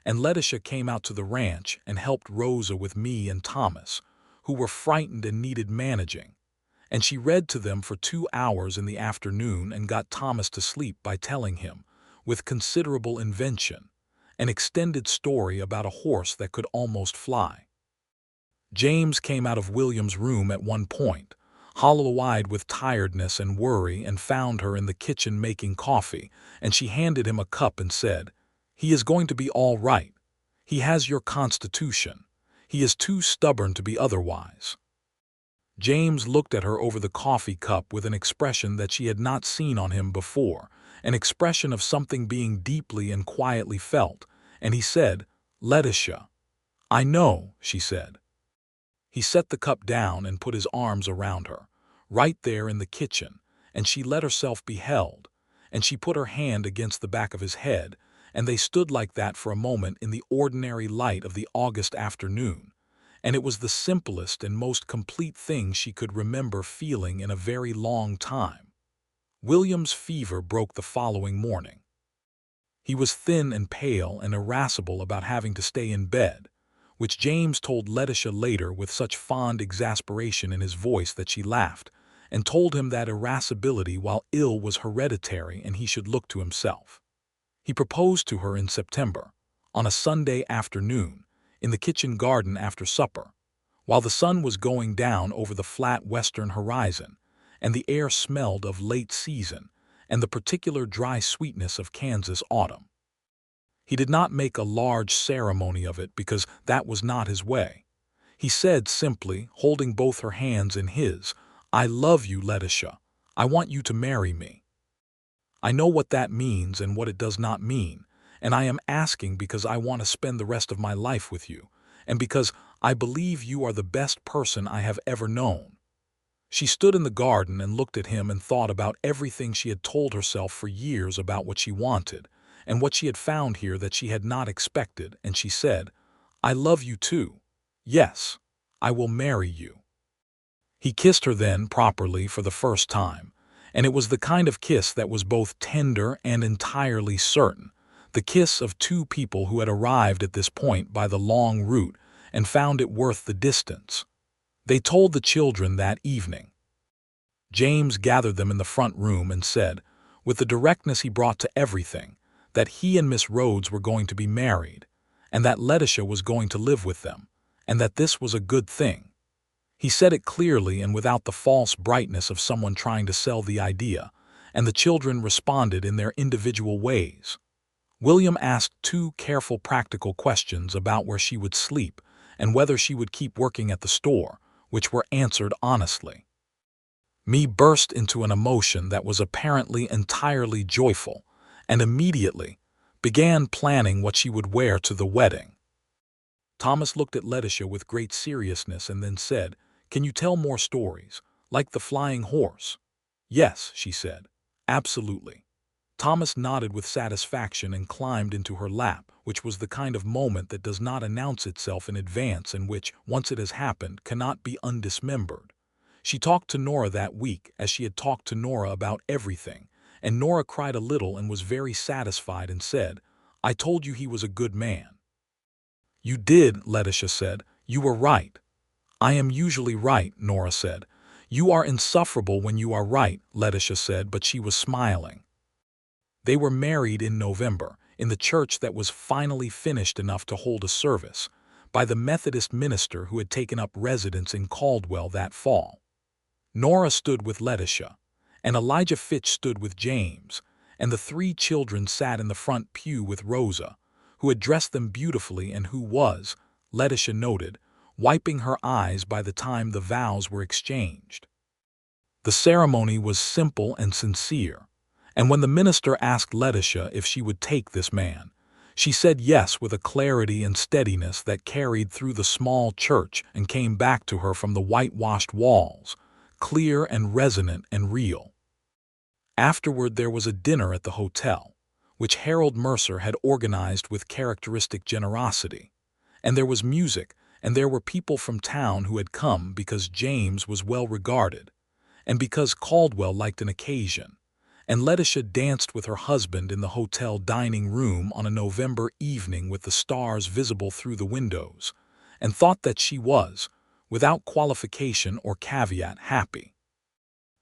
and Letitia came out to the ranch and helped Rosa with me and Thomas, who were frightened and needed managing, and she read to them for 2 hours in the afternoon and got Thomas to sleep by telling him, with considerable invention, an extended story about a horse that could almost fly. James came out of William's room at one point, hollow-eyed with tiredness and worry, and found her in the kitchen making coffee, and she handed him a cup and said, "He is going to be all right. He has your constitution. He is too stubborn to be otherwise." James looked at her over the coffee cup with an expression that she had not seen on him before, an expression of something being deeply and quietly felt, and he said, "Letitia." "I know," she said. He set the cup down and put his arms around her, right there in the kitchen, and she let herself be held, and she put her hand against the back of his head, and they stood like that for a moment in the ordinary light of the August afternoon, and it was the simplest and most complete thing she could remember feeling in a very long time. William's fever broke the following morning. He was thin and pale and irascible about having to stay in bed, which James told Letitia later with such fond exasperation in his voice that she laughed, and told him that irascibility while ill was hereditary and he should look to himself. He proposed to her in September, on a Sunday afternoon, in the kitchen garden after supper, while the sun was going down over the flat western horizon, and the air smelled of late season and the particular dry sweetness of Kansas autumn. He did not make a large ceremony of it because that was not his way. He said simply, holding both her hands in his, "I love you, Letitia. I want you to marry me. I know what that means and what it does not mean, and I am asking because I want to spend the rest of my life with you, and because I believe you are the best person I have ever known." She stood in the garden and looked at him and thought about everything she had told herself for years about what she wanted, and what she had found here that she had not expected, and she said, "I love you too. Yes, I will marry you." He kissed her then properly for the first time, and it was the kind of kiss that was both tender and entirely certain, the kiss of 2 people who had arrived at this point by the long route and found it worth the distance. They told the children that evening. James gathered them in the front room and said, with the directness he brought to everything, that he and Miss Rhodes were going to be married, and that Letitia was going to live with them, and that this was a good thing. He said it clearly and without the false brightness of someone trying to sell the idea, and the children responded in their individual ways. William asked 2 careful practical questions about where she would sleep and whether she would keep working at the store, which were answered honestly. Me burst into an emotion that was apparently entirely joyful, and immediately began planning what she would wear to the wedding. Thomas looked at Letitia with great seriousness and then said, "Can you tell more stories, like the flying horse?" "Yes," she said, "absolutely. Thomas nodded with satisfaction and climbed into her lap, which was the kind of moment that does not announce itself in advance and which, once it has happened, cannot be undismembered. She talked to Nora that week as she had talked to Nora about everything, and Nora cried a little and was very satisfied and said, "I told you he was a good man." "You did," Letitia said. "You were right." "I am usually right," Nora said. "You are insufferable when you are right," Letitia said, but she was smiling. They were married in November, in the church that was finally finished enough to hold a service, by the Methodist minister who had taken up residence in Caldwell that fall. Nora stood with Letitia, and Elijah Fitch stood with James, and the three children sat in the front pew with Rosa, who had dressed them beautifully and who was, Letitia noted, wiping her eyes by the time the vows were exchanged. The ceremony was simple and sincere, and when the minister asked Letitia if she would take this man, she said yes with a clarity and steadiness that carried through the small church and came back to her from the whitewashed walls, clear and resonant and real. Afterward there was a dinner at the hotel, which Harold Mercer had organized with characteristic generosity, and there was music, and there were people from town who had come because James was well regarded, and because Caldwell liked an occasion, and Letitia danced with her husband in the hotel dining room on a November evening with the stars visible through the windows, and thought that she was, without qualification or caveat, happy.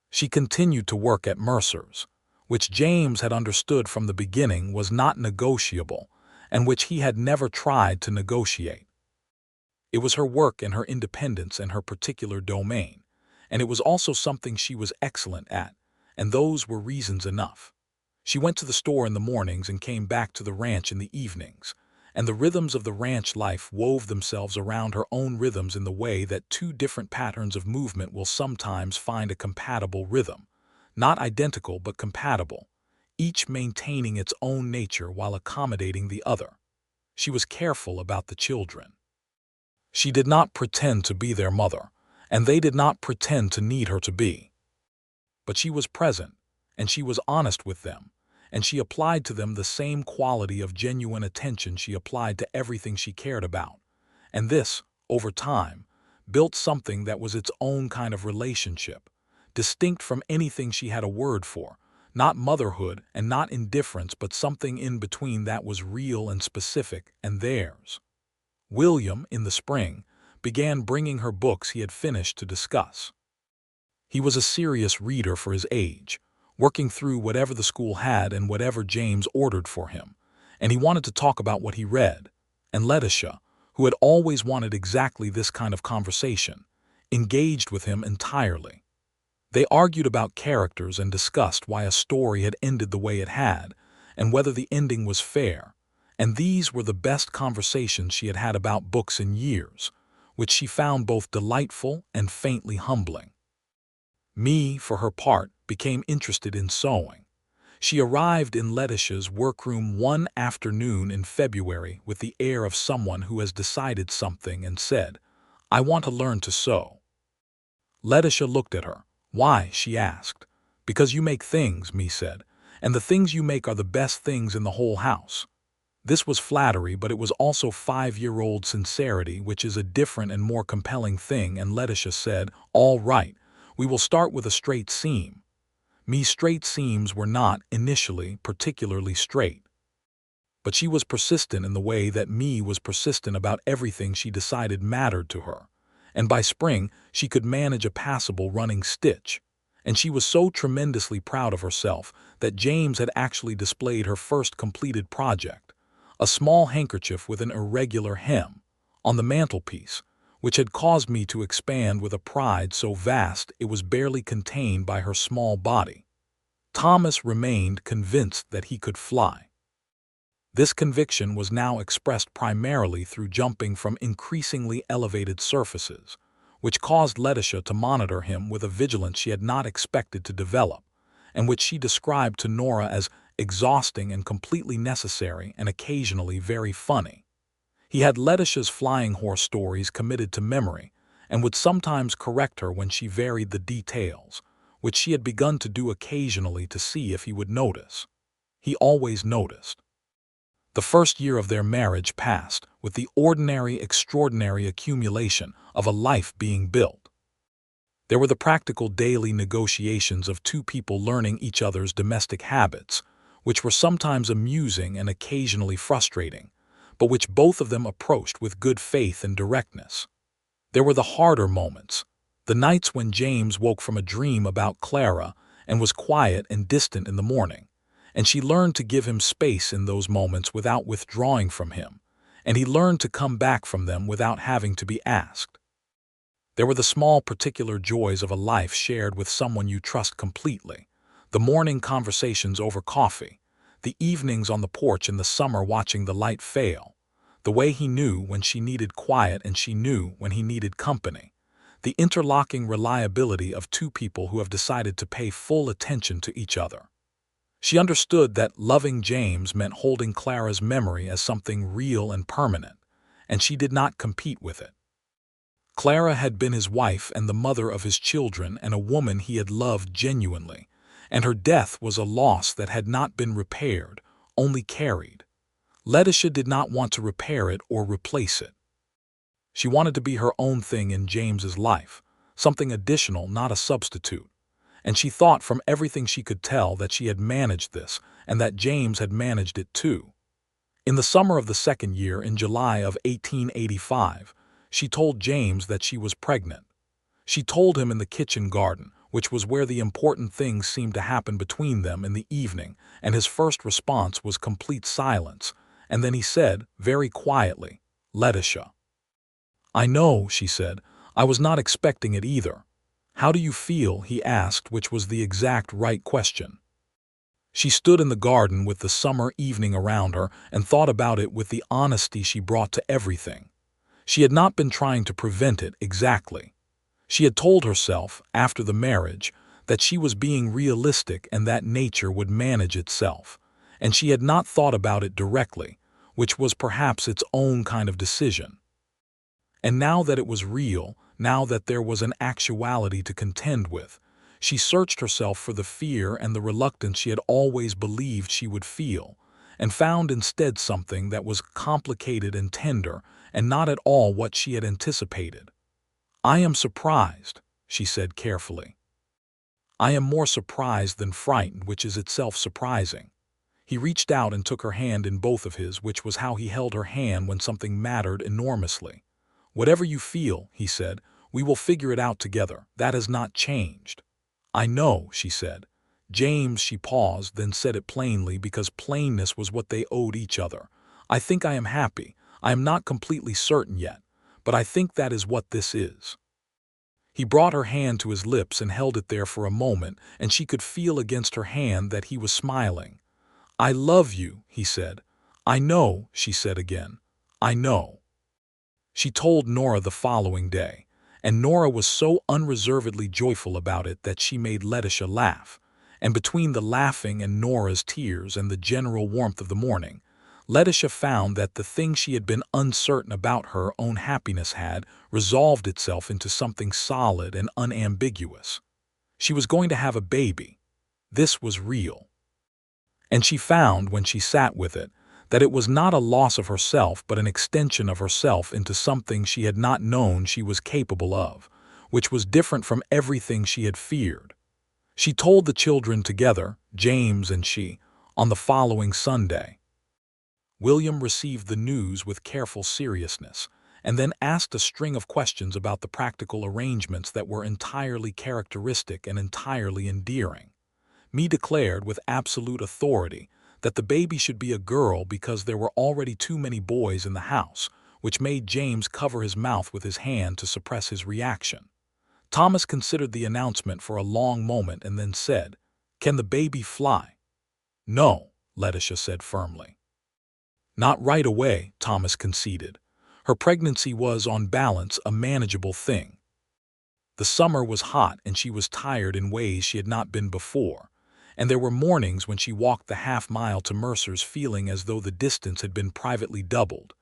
She continued to work at Mercer's, which James had understood from the beginning was not negotiable, and which he had never tried to negotiate. It was her work and her independence and her particular domain, and it was also something she was excellent at, and those were reasons enough. She went to the store in the mornings and came back to the ranch in the evenings, and the rhythms of the ranch life wove themselves around her own rhythms in the way that two different patterns of movement will sometimes find a compatible rhythm, not identical but compatible, each maintaining its own nature while accommodating the other. She was careful about the children. She did not pretend to be their mother, and they did not pretend to need her to be. But she was present, and she was honest with them, and she applied to them the same quality of genuine attention she applied to everything she cared about. And this, over time, built something that was its own kind of relationship, distinct from anything she had a word for, not motherhood and not indifference, but something in between that was real and specific and theirs. William, in the spring, began bringing her books he had finished to discuss. He was a serious reader for his age, working through whatever the school had and whatever James ordered for him, and he wanted to talk about what he read, and Letitia, who had always wanted exactly this kind of conversation, engaged with him entirely. They argued about characters and discussed why a story had ended the way it had, and whether the ending was fair, and these were the best conversations she had had about books in years, which she found both delightful and faintly humbling. Me, for her part, became interested in sewing. She arrived in Letitia's workroom one afternoon in February with the air of someone who has decided something and said, "I want to learn to sew." Letitia looked at her. "Why?" she asked. "Because you make things," Me said, "and the things you make are the best things in the whole house." This was flattery, but it was also 5-year-old sincerity, which is a different and more compelling thing, and Letitia said, "All right. We will start with a straight seam." Me's straight seams were not, initially, particularly straight. But she was persistent in the way that Me was persistent about everything she decided mattered to her, and by spring she could manage a passable running stitch, and she was so tremendously proud of herself that James had actually displayed her first completed project, a small handkerchief with an irregular hem, on the mantelpiece, which had caused me to expand with a pride so vast it was barely contained by her small body. Thomas remained convinced that he could fly. This conviction was now expressed primarily through jumping from increasingly elevated surfaces, which caused Letitia to monitor him with a vigilance she had not expected to develop, and which she described to Nora as exhausting and completely necessary and occasionally very funny. He had Letitia's flying horse stories committed to memory and would sometimes correct her when she varied the details, which she had begun to do occasionally to see if he would notice. he always noticed. The first year of their marriage passed with the ordinary, extraordinary accumulation of a life being built. There were the practical daily negotiations of two people learning each other's domestic habits, which were sometimes amusing and occasionally frustrating, but which both of them approached with good faith and directness. There were the harder moments, the nights when James woke from a dream about Clara and was quiet and distant in the morning, and she learned to give him space in those moments without withdrawing from him, and he learned to come back from them without having to be asked. There were the small particular joys of a life shared with someone you trust completely, the morning conversations over coffee, the evenings on the porch in the summer watching the light fail, the way he knew when she needed quiet and she knew when he needed company, the interlocking reliability of two people who have decided to pay full attention to each other. She understood that loving James meant holding Clara's memory as something real and permanent, and she did not compete with it. Clara had been his wife and the mother of his children and a woman he had loved genuinely, and her death was a loss that had not been repaired, only carried. Letitia did not want to repair it or replace it. She wanted to be her own thing in James's life, something additional, not a substitute. And she thought from everything she could tell that she had managed this and that James had managed it too. In the summer of the second year, in July of 1885, she told James that she was pregnant. She told him in the kitchen garden, which was where the important things seemed to happen between them in the evening, and his first response was complete silence, and then he said, very quietly, "Letitia." "I know," she said. "I was not expecting it either." "How do you feel?" he asked, which was the exact right question. She stood in the garden with the summer evening around her and thought about it with the honesty she brought to everything. She had not been trying to prevent it exactly. She had told herself, after the marriage, that she was being realistic and that nature would manage itself, and she had not thought about it directly, which was perhaps its own kind of decision. And now that it was real, now that there was an actuality to contend with, she searched herself for the fear and the reluctance she had always believed she would feel, and found instead something that was complicated and tender and not at all what she had anticipated. "I am surprised," she said carefully. "I am more surprised than frightened, which is itself surprising." He reached out and took her hand in both of his, which was how he held her hand when something mattered enormously. "Whatever you feel," he said, "we will figure it out together. That has not changed." "I know," she said. "James," she paused, then said it plainly because plainness was what they owed each other. "I think I am happy. I am not completely certain yet, but I think that is what this is." He brought her hand to his lips and held it there for a moment, and she could feel against her hand that he was smiling. "I love you," he said. "I know," she said again. "I know." She told Nora the following day, and Nora was so unreservedly joyful about it that she made Letitia laugh, and between the laughing and Nora's tears and the general warmth of the morning, Letitia found that the thing she had been uncertain about her own happiness had resolved itself into something solid and unambiguous. She was going to have a baby. This was real. And she found, when she sat with it, that it was not a loss of herself but an extension of herself into something she had not known she was capable of, which was different from everything she had feared. She told the children together, James and she, on the following Sunday. William received the news with careful seriousness, and then asked a string of questions about the practical arrangements that were entirely characteristic and entirely endearing. Me declared with absolute authority that the baby should be a girl because there were already too many boys in the house, which made James cover his mouth with his hand to suppress his reaction. Thomas considered the announcement for a long moment and then said, "Can the baby fly?" "No," Letitia said firmly. "Not right away," Thomas conceded. Her pregnancy was, on balance, a manageable thing. The summer was hot and she was tired in ways she had not been before, and there were mornings when she walked the half-mile to Mercer's feeling as though the distance had been privately doubled,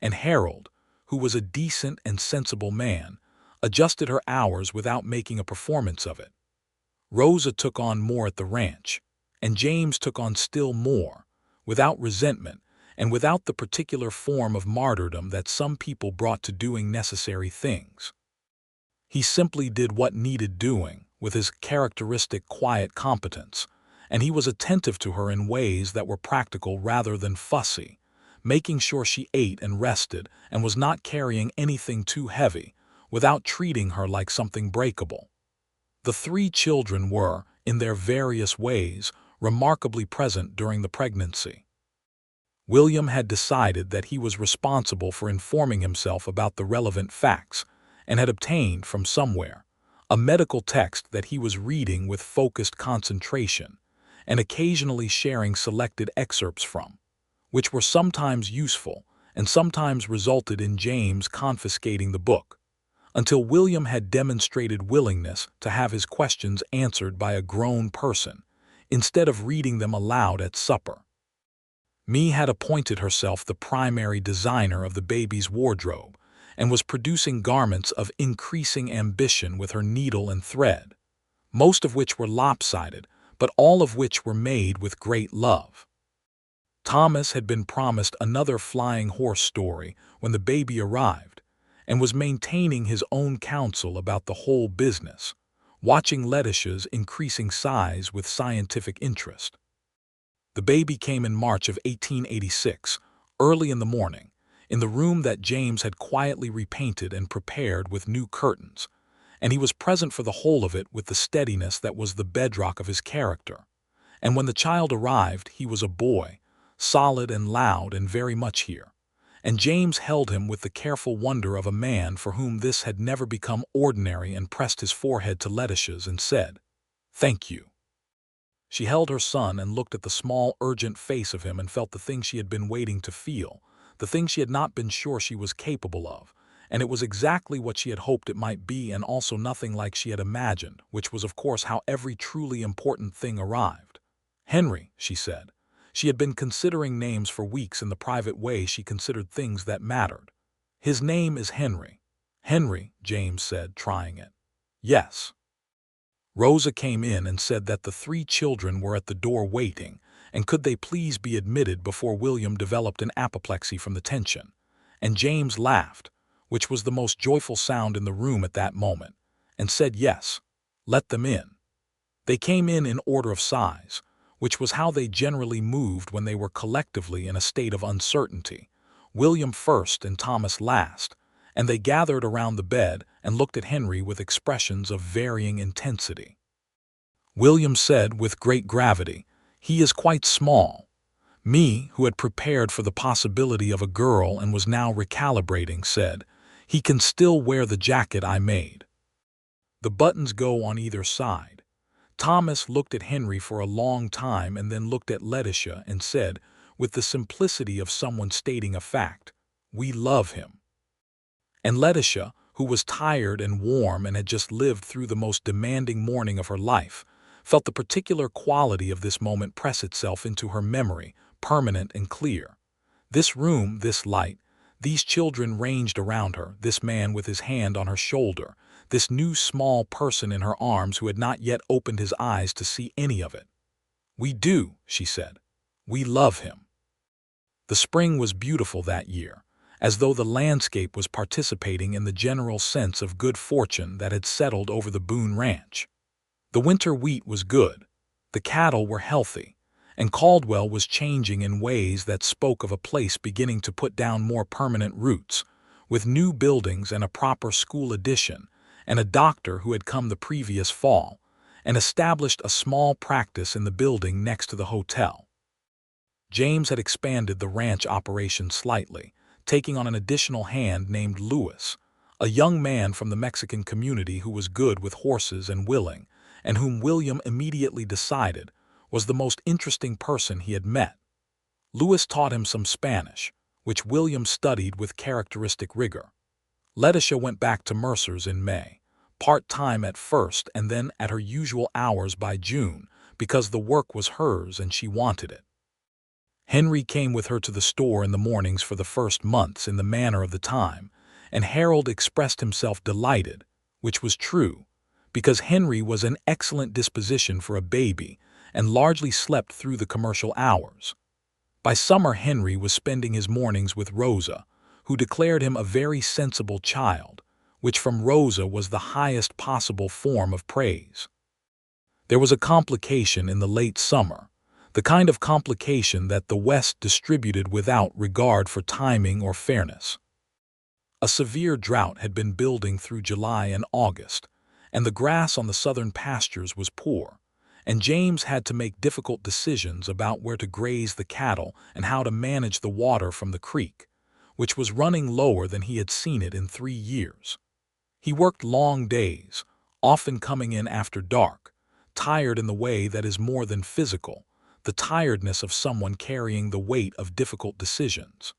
and Harold, who was a decent and sensible man, adjusted her hours without making a performance of it. Rosa took on more at the ranch, and James took on still more, without resentment, and without the particular form of martyrdom that some people brought to doing necessary things. He simply did what needed doing, with his characteristic quiet competence, and he was attentive to her in ways that were practical rather than fussy, making sure she ate and rested and was not carrying anything too heavy, without treating her like something breakable. The three children were, in their various ways, remarkably present during the pregnancy. William had decided that he was responsible for informing himself about the relevant facts, and had obtained from somewhere a medical text that he was reading with focused concentration, and occasionally sharing selected excerpts from, which were sometimes useful and sometimes resulted in James confiscating the book, until William had demonstrated willingness to have his questions answered by a grown person, instead of reading them aloud at supper. Mee had appointed herself the primary designer of the baby's wardrobe, and was producing garments of increasing ambition with her needle and thread, most of which were lopsided, but all of which were made with great love. Thomas had been promised another flying horse story when the baby arrived, and was maintaining his own counsel about the whole business, watching Letitia's increasing size with scientific interest. The baby came in March of 1886, early in the morning, in the room that James had quietly repainted and prepared with new curtains, and he was present for the whole of it with the steadiness that was the bedrock of his character. And when the child arrived, he was a boy, solid and loud and very much here, and James held him with the careful wonder of a man for whom this had never become ordinary, and pressed his forehead to Letitia's and said, "Thank you." She held her son and looked at the small, urgent face of him and felt the thing she had been waiting to feel, the thing she had not been sure she was capable of, and it was exactly what she had hoped it might be, and also nothing like she had imagined, which was of course how every truly important thing arrived. "Henry," she said. She had been considering names for weeks in the private way she considered things that mattered. "His name is Henry." "Henry," James said, trying it. "Yes." Rosa came in and said that the three children were at the door waiting, and could they please be admitted before William developed an apoplexy from the tension. And James laughed, which was the most joyful sound in the room at that moment, and said yes, let them in. They came in order of size, which was how they generally moved when they were collectively in a state of uncertainty, William first and Thomas last, and they gathered around the bed and looked at Henry with expressions of varying intensity. William said with great gravity, "He is quite small." Me, who had prepared for the possibility of a girl and was now recalibrating, said, "He can still wear the jacket I made. The buttons go on either side." Thomas looked at Henry for a long time and then looked at Letitia and said, with the simplicity of someone stating a fact, "We love him." And Letitia, who was tired and warm and had just lived through the most demanding morning of her life, felt the particular quality of this moment press itself into her memory, permanent and clear. This room, this light, these children ranged around her, this man with his hand on her shoulder, this new small person in her arms who had not yet opened his eyes to see any of it. "We do," she said. "We love him." The spring was beautiful that year, as though the landscape was participating in the general sense of good fortune that had settled over the Boone ranch. The winter wheat was good, the cattle were healthy, and Caldwell was changing in ways that spoke of a place beginning to put down more permanent roots, with new buildings and a proper school addition, and a doctor who had come the previous fall, and established a small practice in the building next to the hotel. James had expanded the ranch operation slightly, taking on an additional hand named Louis, a young man from the Mexican community who was good with horses and willing, and whom William immediately decided was the most interesting person he had met. Louis taught him some Spanish, which William studied with characteristic rigor. Letitia went back to Mercer's in May, part-time at first and then at her usual hours by June, because the work was hers and she wanted it. Henry came with her to the store in the mornings for the first months in the manner of the time, and Harold expressed himself delighted, which was true, because Henry was an excellent disposition for a baby, and largely slept through the commercial hours. By summer, Henry was spending his mornings with Rosa, who declared him a very sensible child, which from Rosa was the highest possible form of praise. There was a complication in the late summer, the kind of complication that the West distributed without regard for timing or fairness. A severe drought had been building through July and August, and the grass on the southern pastures was poor, and James had to make difficult decisions about where to graze the cattle and how to manage the water from the creek, which was running lower than he had seen it in 3 years. He worked long days, often coming in after dark, tired in the way that is more than physical, the tiredness of someone carrying the weight of difficult decisions.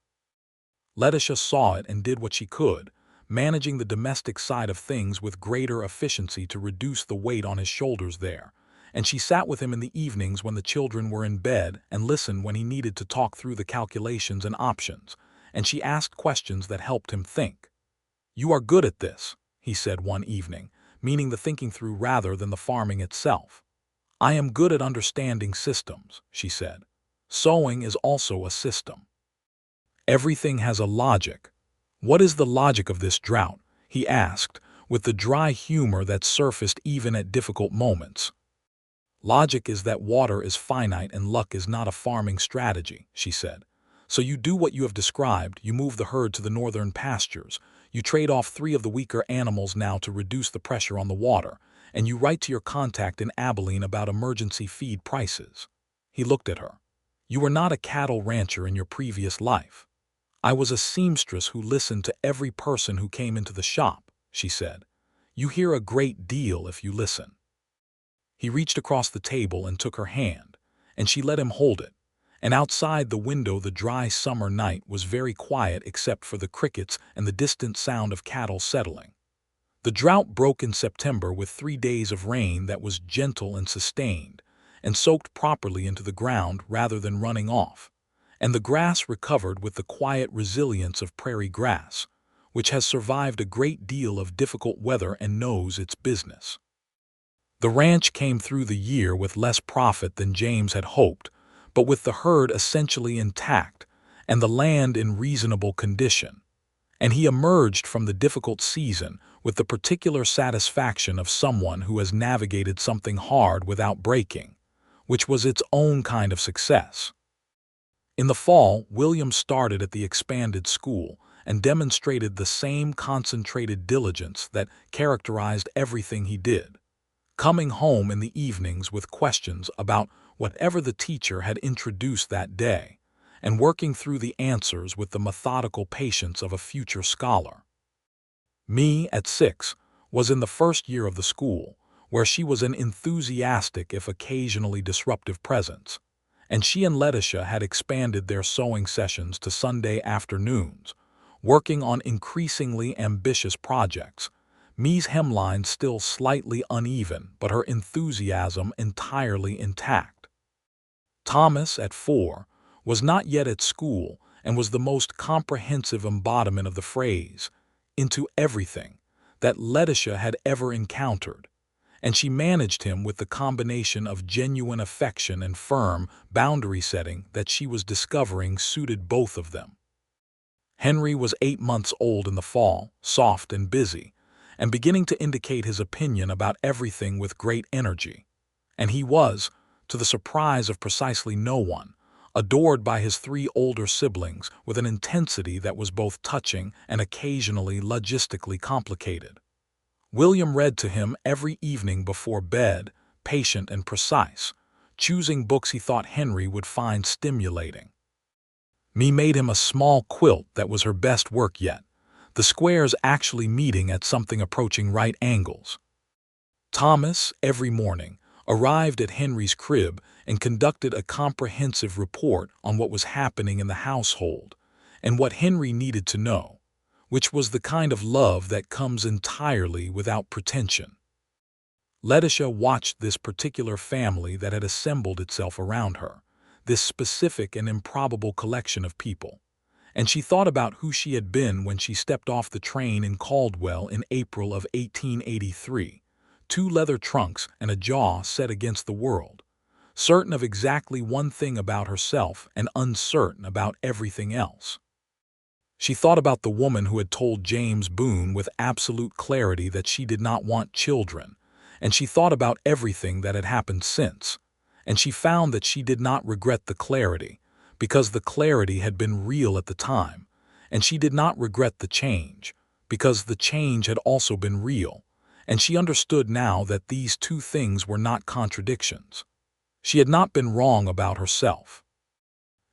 Letitia saw it and did what she could, managing the domestic side of things with greater efficiency to reduce the weight on his shoulders there, and she sat with him in the evenings when the children were in bed and listened when he needed to talk through the calculations and options, and she asked questions that helped him think. "You are good at this," he said one evening, meaning the thinking through rather than the farming itself. "I am good at understanding systems," she said. "Sewing is also a system. Everything has a logic." "What is the logic of this drought?" he asked, with the dry humor that surfaced even at difficult moments. "Logic is that water is finite and luck is not a farming strategy," she said. "So you do what you have described, you move the herd to the northern pastures, you trade off 3 of the weaker animals now to reduce the pressure on the water, and you write to your contact in Abilene about emergency feed prices." He looked at her. "You were not a cattle rancher in your previous life." "I was a seamstress who listened to every person who came into the shop," she said. "You hear a great deal if you listen." He reached across the table and took her hand, and she let him hold it, and outside the window the dry summer night was very quiet except for the crickets and the distant sound of cattle settling. The drought broke in September with 3 days of rain that was gentle and sustained, and soaked properly into the ground rather than running off, and the grass recovered with the quiet resilience of prairie grass, which has survived a great deal of difficult weather and knows its business. The ranch came through the year with less profit than James had hoped, but with the herd essentially intact and the land in reasonable condition, and he emerged from the difficult season with the particular satisfaction of someone who has navigated something hard without breaking, which was its own kind of success. In the fall, William started at the expanded school and demonstrated the same concentrated diligence that characterized everything he did, coming home in the evenings with questions about whatever the teacher had introduced that day, and working through the answers with the methodical patience of a future scholar. Me, at 6, was in the first year of the school, where she was an enthusiastic if occasionally disruptive presence, and she and Letitia had expanded their sewing sessions to Sunday afternoons, working on increasingly ambitious projects, Me's hemline still slightly uneven but her enthusiasm entirely intact. Thomas, at 4, was not yet at school and was the most comprehensive embodiment of the phrase, "into everything," that Letitia had ever encountered, and she managed him with the combination of genuine affection and firm boundary setting that she was discovering suited both of them. Henry was 8 months old in the fall, soft and busy, and beginning to indicate his opinion about everything with great energy, and he was, to the surprise of precisely no one, adored by his 3 older siblings with an intensity that was both touching and occasionally logistically complicated. William read to him every evening before bed, patient and precise, choosing books he thought Henry would find stimulating. Me made him a small quilt that was her best work yet, the squares actually meeting at something approaching right angles. Thomas, every morning, arrived at Henry's crib and conducted a comprehensive report on what was happening in the household and what Henry needed to know, which was the kind of love that comes entirely without pretension. Letitia watched this particular family that had assembled itself around her, this specific and improbable collection of people, and she thought about who she had been when she stepped off the train in Caldwell in April of 1883, 2 leather trunks and a jaw set against the world, certain of exactly one thing about herself and uncertain about everything else. She thought about the woman who had told James Boone with absolute clarity that she did not want children, and she thought about everything that had happened since, and she found that she did not regret the clarity, because the clarity had been real at the time, and she did not regret the change, because the change had also been real, and she understood now that these two things were not contradictions. She had not been wrong about herself.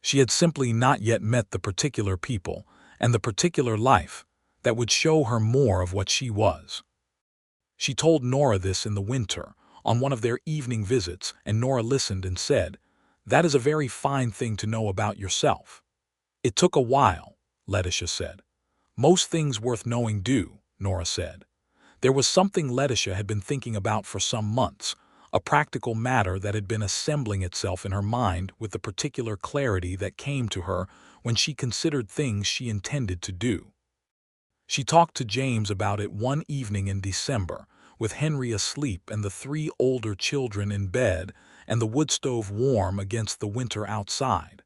She had simply not yet met the particular people and the particular life that would show her more of what she was. She told Nora this in the winter, on one of their evening visits, and Nora listened and said, "That is a very fine thing to know about yourself." "It took a while," Letitia said. "Most things worth knowing do," Nora said. There was something Letitia had been thinking about for some months, a practical matter that had been assembling itself in her mind with the particular clarity that came to her when she considered things she intended to do. She talked to James about it one evening in December, with Henry asleep and the 3 older children in bed and the wood stove warm against the winter outside.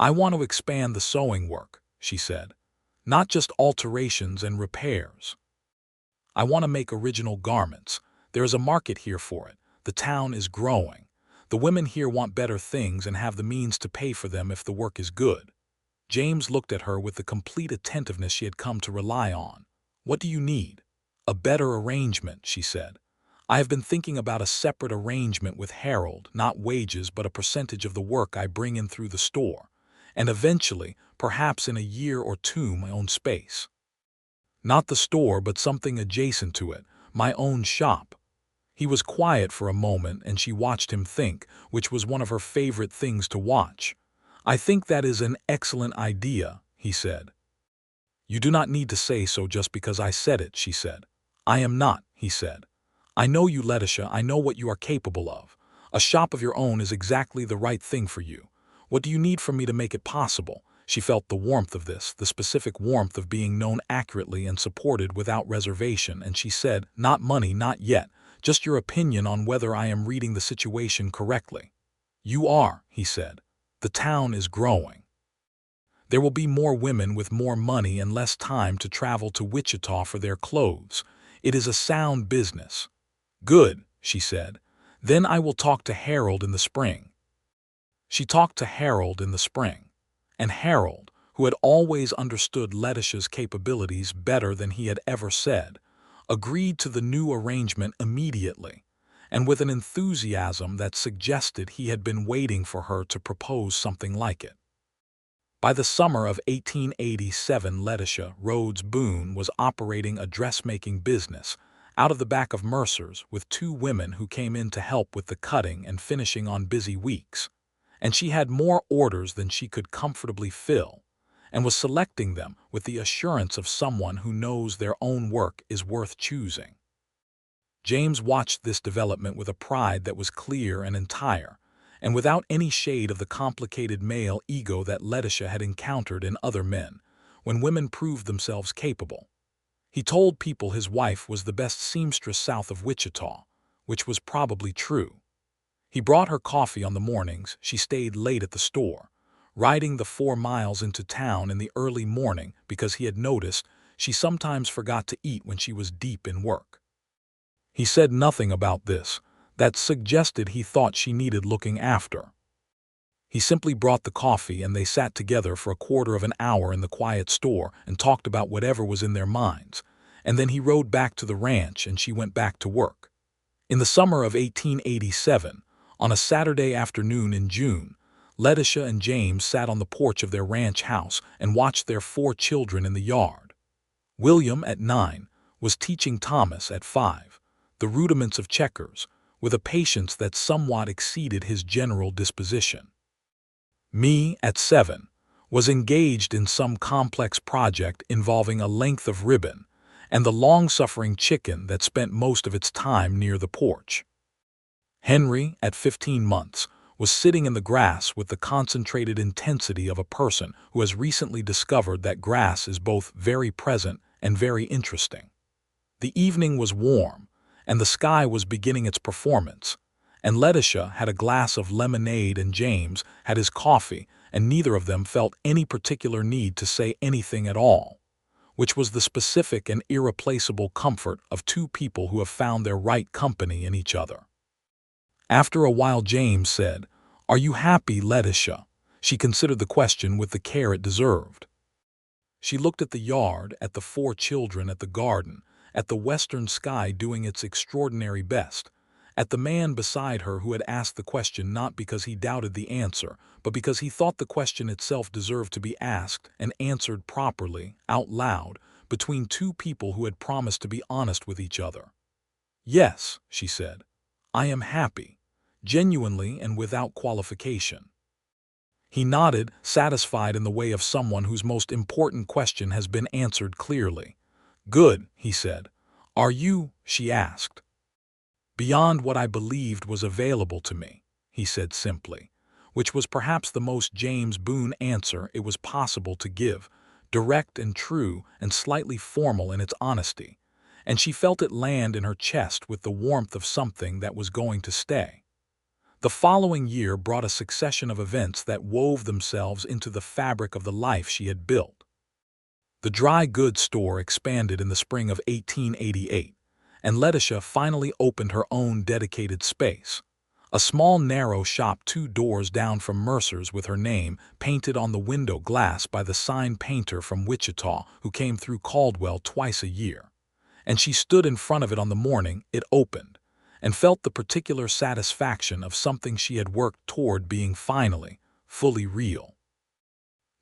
"I want to expand the sewing work," she said. "Not just alterations and repairs. I want to make original garments. There is a market here for it. The town is growing. The women here want better things and have the means to pay for them if the work is good." James looked at her with the complete attentiveness she had come to rely on. "What do you need?" "A better arrangement," she said. "I have been thinking about a separate arrangement with Harold, not wages but a percentage of the work I bring in through the store, and eventually, perhaps in a year or two, my own space. Not the store but something adjacent to it, my own shop." He was quiet for a moment and she watched him think, which was one of her favorite things to watch. "I think that is an excellent idea," he said. "You do not need to say so just because I said it," she said. "I am not," he said. "I know you, Letitia. I know what you are capable of. A shop of your own is exactly the right thing for you. What do you need from me to make it possible?" She felt the warmth of this, the specific warmth of being known accurately and supported without reservation, and she said, "Not money, not yet. Just your opinion on whether I am reading the situation correctly." "You are," he said. "The town is growing. There will be more women with more money and less time to travel to Wichita for their clothes. It is a sound business." "Good," she said. "Then I will talk to Harold in the spring." She talked to Harold in the spring, and Harold, who had always understood Letitia's capabilities better than he had ever said, agreed to the new arrangement immediately, and with an enthusiasm that suggested he had been waiting for her to propose something like it. By the summer of 1887, Letitia Rhodes Boone was operating a dressmaking business out of the back of Mercer's with 2 women who came in to help with the cutting and finishing on busy weeks, and she had more orders than she could comfortably fill, and was selecting them with the assurance of someone who knows their own work is worth choosing. James watched this development with a pride that was clear and entire, and without any shade of the complicated male ego that Letitia had encountered in other men, when women proved themselves capable. He told people his wife was the best seamstress south of Wichita, which was probably true. He brought her coffee on the mornings she stayed late at the store, riding the 4 miles into town in the early morning because he had noticed she sometimes forgot to eat when she was deep in work. He said nothing about this that suggested he thought she needed looking after. He simply brought the coffee and they sat together for a quarter of an hour in the quiet store and talked about whatever was in their minds, and then he rode back to the ranch and she went back to work. In the summer of 1887, on a Saturday afternoon in June, Letitia and James sat on the porch of their ranch house and watched their 4 children in the yard. William, at 9, was teaching Thomas, at 5, the rudiments of checkers, with a patience that somewhat exceeded his general disposition. Me, at 7, was engaged in some complex project involving a length of ribbon and the long-suffering chicken that spent most of its time near the porch. Henry, at 15 months, was sitting in the grass with the concentrated intensity of a person who has recently discovered that grass is both very present and very interesting. The evening was warm, and the sky was beginning its performance, and Letitia had a glass of lemonade and James had his coffee, and neither of them felt any particular need to say anything at all, which was the specific and irreplaceable comfort of two people who have found their right company in each other. After a while James said, "Are you happy, Letitia?" She considered the question with the care it deserved. She looked at the yard, at the four children, at the garden, at the western sky doing its extraordinary best, at the man beside her who had asked the question not because he doubted the answer, but because he thought the question itself deserved to be asked and answered properly, out loud, between two people who had promised to be honest with each other. "Yes," she said, "I am happy, genuinely and without qualification." He nodded, satisfied in the way of someone whose most important question has been answered clearly. "Good," he said. "Are you?" she asked. "Beyond what I believed was available to me," he said simply, which was perhaps the most James Boone answer it was possible to give, direct and true and slightly formal in its honesty, and she felt it land in her chest with the warmth of something that was going to stay. The following year brought a succession of events that wove themselves into the fabric of the life she had built. The dry goods store expanded in the spring of 1888, and Letitia finally opened her own dedicated space, a small narrow shop 2 doors down from Mercer's with her name painted on the window glass by the sign painter from Wichita who came through Caldwell twice a year, and she stood in front of it on the morning it opened, and felt the particular satisfaction of something she had worked toward being finally, fully real.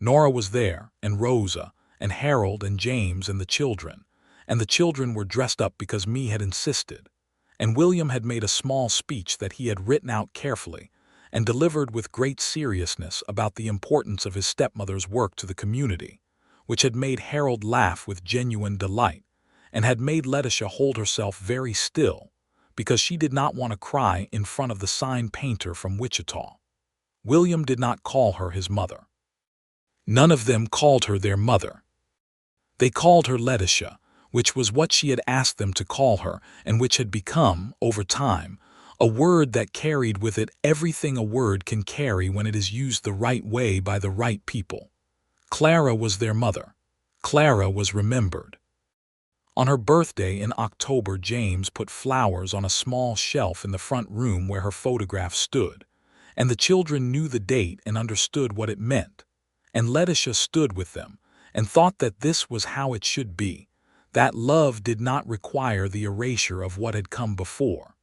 Nora was there, and Rosa, and Harold and James and the children were dressed up because me had insisted, and William had made a small speech that he had written out carefully and delivered with great seriousness about the importance of his stepmother's work to the community, which had made Harold laugh with genuine delight, and had made Letitia hold herself very still, because she did not want to cry in front of the sign painter from Wichita. William did not call her his mother. None of them called her their mother. They called her Letitia, which was what she had asked them to call her and which had become, over time, a word that carried with it everything a word can carry when it is used the right way by the right people. Clara was their mother. Clara was remembered. On her birthday in October, James put flowers on a small shelf in the front room where her photograph stood, and the children knew the date and understood what it meant, and Letitia stood with them and thought that this was how it should be, that love did not require the erasure of what had come before.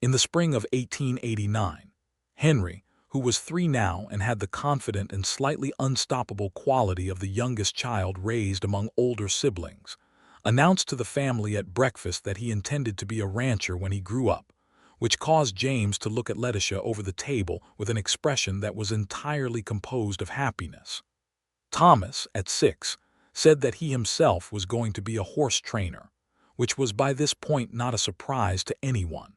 In the spring of 1889, Henry, who was 3 now and had the confident and slightly unstoppable quality of the youngest child raised among older siblings, announced to the family at breakfast that he intended to be a rancher when he grew up, which caused James to look at Letitia over the table with an expression that was entirely composed of happiness. Thomas, at 6, said that he himself was going to be a horse trainer, which was by this point not a surprise to anyone.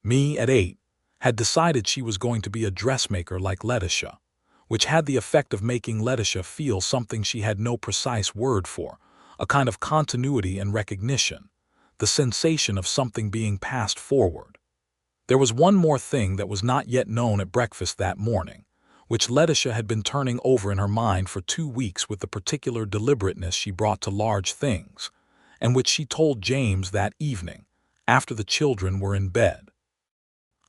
Me, at 8, had decided she was going to be a dressmaker like Letitia, which had the effect of making Letitia feel something she had no precise word for, a kind of continuity and recognition, the sensation of something being passed forward. There was one more thing that was not yet known at breakfast that morning, which Letitia had been turning over in her mind for 2 weeks with the particular deliberateness she brought to large things, and which she told James that evening, after the children were in bed.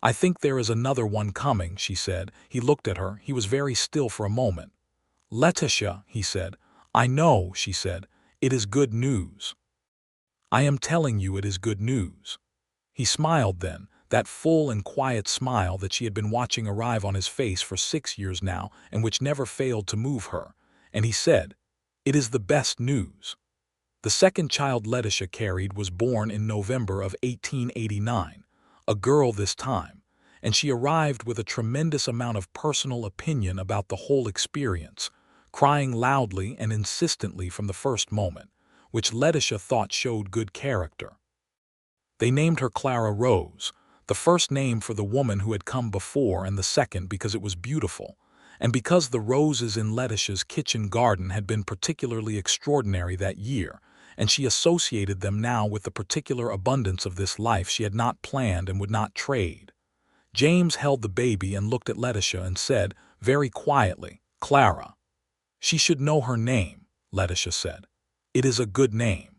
"I think there is another one coming," she said. He looked at her. He was very still for a moment. "Letitia," he said. "I know," she said. "It is good news. I am telling you it is good news." He smiled then, that full and quiet smile that she had been watching arrive on his face for 6 years now and which never failed to move her, and he said, "It is the best news." The second child Letitia carried was born in November of 1889, a girl this time, and she arrived with a tremendous amount of personal opinion about the whole experience, crying loudly and insistently from the first moment, which Letitia thought showed good character. They named her Clara Rose, the first name for the woman who had come before and the second because it was beautiful, and because the roses in Letitia's kitchen garden had been particularly extraordinary that year, and she associated them now with the particular abundance of this life she had not planned and would not trade. James held the baby and looked at Letitia and said, very quietly, "Clara." "She should know her name," Letitia said. "It is a good name."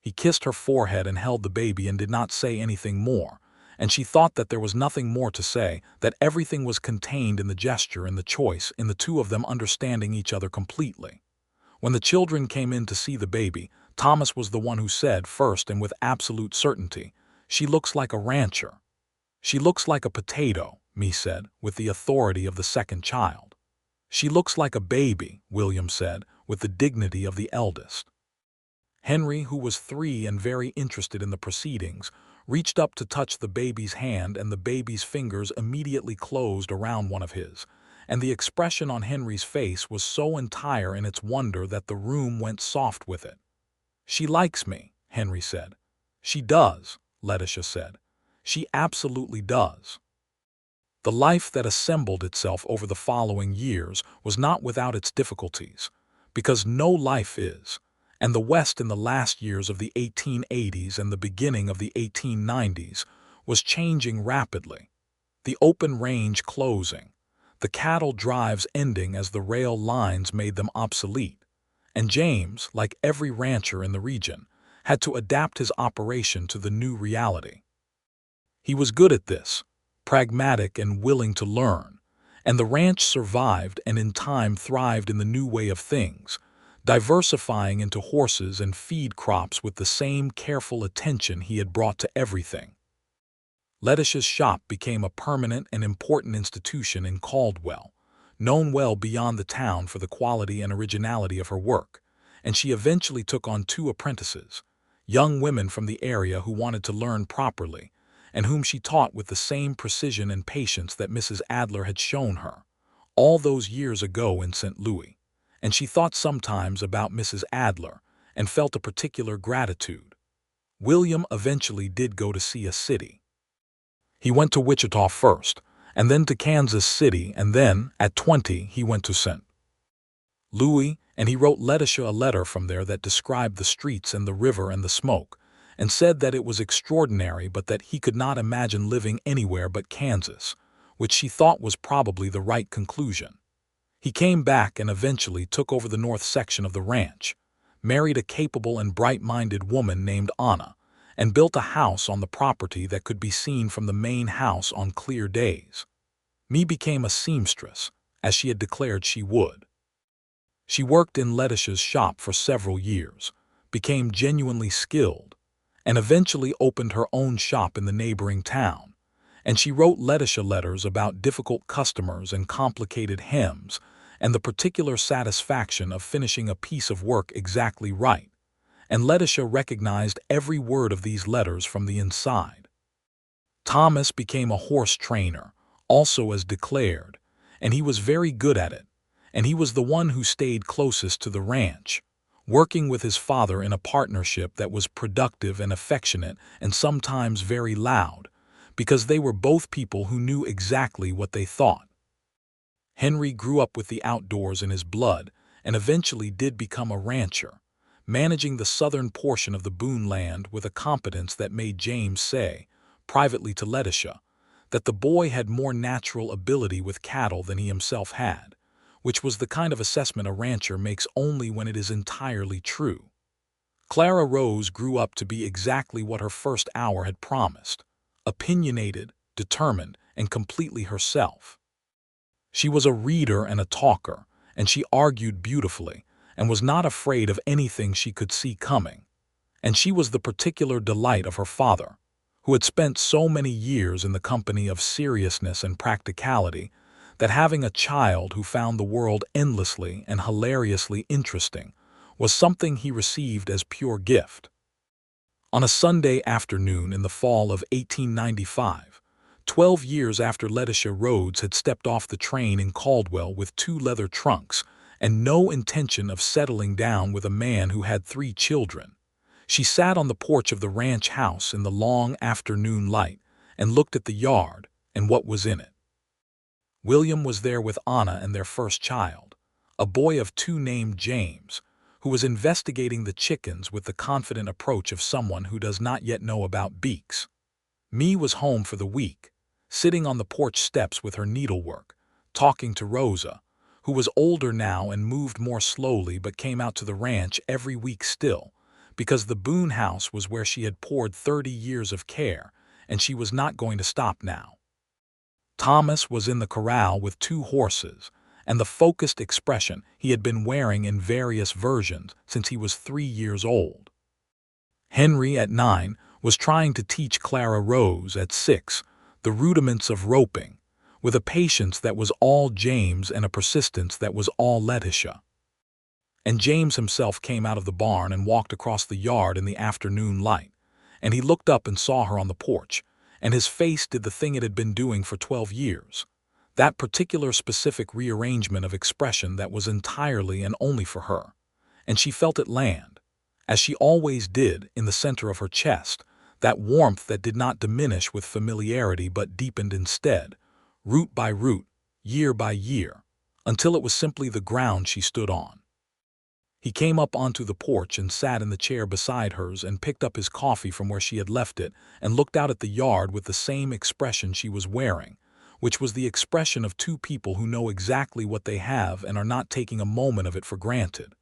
He kissed her forehead and held the baby and did not say anything more, and she thought that there was nothing more to say, that everything was contained in the gesture and the choice, in the two of them understanding each other completely. When the children came in to see the baby, Thomas was the one who said first and with absolute certainty, "She looks like a rancher." "She looks like a potato," Me said, with the authority of the second child. "She looks like a baby," William said, with the dignity of the eldest. Henry, who was 3 and very interested in the proceedings, reached up to touch the baby's hand, and the baby's fingers immediately closed around one of his, and the expression on Henry's face was so entire in its wonder that the room went soft with it. "She likes me," Henry said. "She does," Letitia said. "She absolutely does." The life that assembled itself over the following years was not without its difficulties, because no life is, and the West in the last years of the 1880s and the beginning of the 1890s was changing rapidly, the open range closing, the cattle drives ending as the rail lines made them obsolete, and James, like every rancher in the region, had to adapt his operation to the new reality. He was good at this, pragmatic and willing to learn, and the ranch survived and in time thrived in the new way of things, diversifying into horses and feed crops with the same careful attention he had brought to everything. Letitia's shop became a permanent and important institution in Caldwell, known well beyond the town for the quality and originality of her work, and she eventually took on 2 apprentices, young women from the area who wanted to learn properly, and whom she taught with the same precision and patience that Mrs. Adler had shown her, all those years ago in St. Louis, and she thought sometimes about Mrs. Adler and felt a particular gratitude. William eventually did go to see a city. He went to Wichita first, and then to Kansas City, and then, at 20, he went to St. Louis, and he wrote Letitia a letter from there that described the streets and the river and the smoke, and said that it was extraordinary but that he could not imagine living anywhere but Kansas, which she thought was probably the right conclusion. He came back and eventually took over the north section of the ranch, married a capable and bright-minded woman named Anna, and built a house on the property that could be seen from the main house on clear days. Me became a seamstress, as she had declared she would. She worked in Letitia's shop for several years, became genuinely skilled, and eventually opened her own shop in the neighboring town, and she wrote Letitia letters about difficult customers and complicated hems, and the particular satisfaction of finishing a piece of work exactly right, and Letitia recognized every word of these letters from the inside. Thomas became a horse trainer, also as declared, and he was very good at it, and he was the one who stayed closest to the ranch, working with his father in a partnership that was productive and affectionate and sometimes very loud, because they were both people who knew exactly what they thought. Henry grew up with the outdoors in his blood and eventually did become a rancher, managing the southern portion of the Boone land with a competence that made James say, privately to Letitia, that the boy had more natural ability with cattle than he himself had, which was the kind of assessment a rancher makes only when it is entirely true. Clara Rose grew up to be exactly what her first hour had promised, opinionated, determined, and completely herself. She was a reader and a talker, and she argued beautifully, and was not afraid of anything she could see coming. And she was the particular delight of her father, who had spent so many years in the company of seriousness and practicality, that having a child who found the world endlessly and hilariously interesting was something he received as pure gift. On a Sunday afternoon in the fall of 1895, 12 years after Letitia Rhodes had stepped off the train in Caldwell with 2 leather trunks and no intention of settling down with a man who had 3 children, she sat on the porch of the ranch house in the long afternoon light and looked at the yard and what was in it. William was there with Anna and their first child, a boy of 2 named James, who was investigating the chickens with the confident approach of someone who does not yet know about beaks. Me was home for the week, sitting on the porch steps with her needlework, talking to Rosa, who was older now and moved more slowly but came out to the ranch every week still, because the Boone house was where she had poured 30 years of care, and she was not going to stop now. Thomas was in the corral with 2 horses, and the focused expression he had been wearing in various versions since he was 3 years old. Henry, at 9, was trying to teach Clara Rose, at 6, the rudiments of roping, with a patience that was all James and a persistence that was all Letitia. And James himself came out of the barn and walked across the yard in the afternoon light, and he looked up and saw her on the porch, and his face did the thing it had been doing for 12 years, that particular specific rearrangement of expression that was entirely and only for her, and she felt it land, as she always did, in the center of her chest, that warmth that did not diminish with familiarity but deepened instead, root by root, year by year, until it was simply the ground she stood on. He came up onto the porch and sat in the chair beside hers and picked up his coffee from where she had left it and looked out at the yard with the same expression she was wearing, which was the expression of 2 people who know exactly what they have and are not taking a moment of it for granted.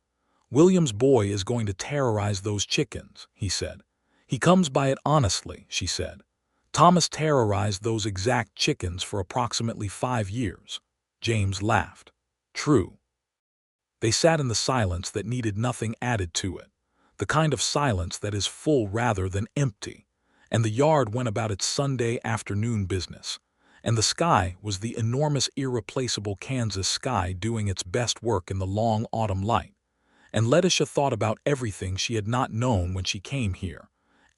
"William's boy is going to terrorize those chickens," he said. "He comes by it honestly," she said. "Thomas terrorized those exact chickens for approximately 5 years." James laughed. "True." They sat in the silence that needed nothing added to it, the kind of silence that is full rather than empty, and the yard went about its Sunday afternoon business, and the sky was the enormous irreplaceable Kansas sky doing its best work in the long autumn light, and Letitia thought about everything she had not known when she came here,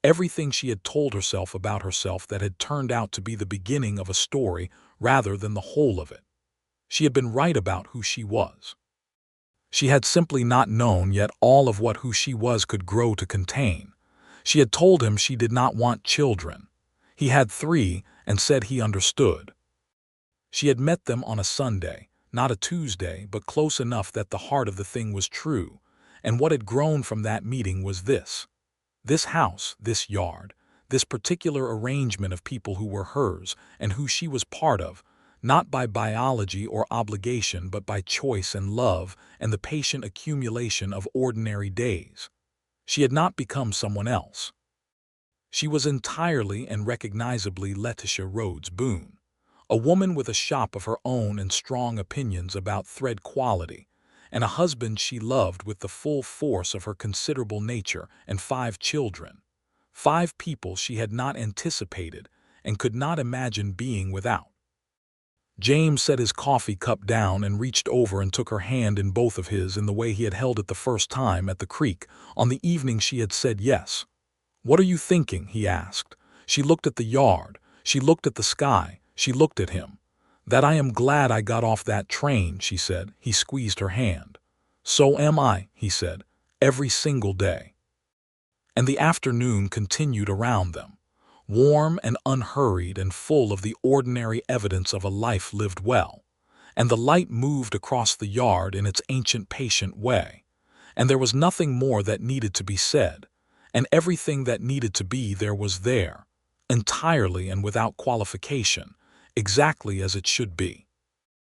everything she had told herself about herself that had turned out to be the beginning of a story rather than the whole of it. She had been right about who she was. She had simply not known yet all of what who she was could grow to contain. She had told him she did not want children. He had 3 and said he understood. She had met them on a Sunday, not a Tuesday, but close enough that the heart of the thing was true, and what had grown from that meeting was this. This house, this yard, this particular arrangement of people who were hers and who she was part of, not by biology or obligation but by choice and love and the patient accumulation of ordinary days. She had not become someone else. She was entirely and recognizably Letitia Rhodes Boone, a woman with a shop of her own and strong opinions about thread quality, and a husband she loved with the full force of her considerable nature, and 5 children, 5 people she had not anticipated and could not imagine being without. James set his coffee cup down and reached over and took her hand in both of his in the way he had held it the first time at the creek on the evening she had said yes. "What are you thinking?" he asked. She looked at the yard, she looked at the sky, she looked at him. "That I am glad I got off that train," she said. He squeezed her hand. "So am I," he said, "every single day." And the afternoon continued around them, warm and unhurried and full of the ordinary evidence of a life lived well, and the light moved across the yard in its ancient patient way, and there was nothing more that needed to be said, and everything that needed to be there was there, entirely and without qualification, exactly as it should be.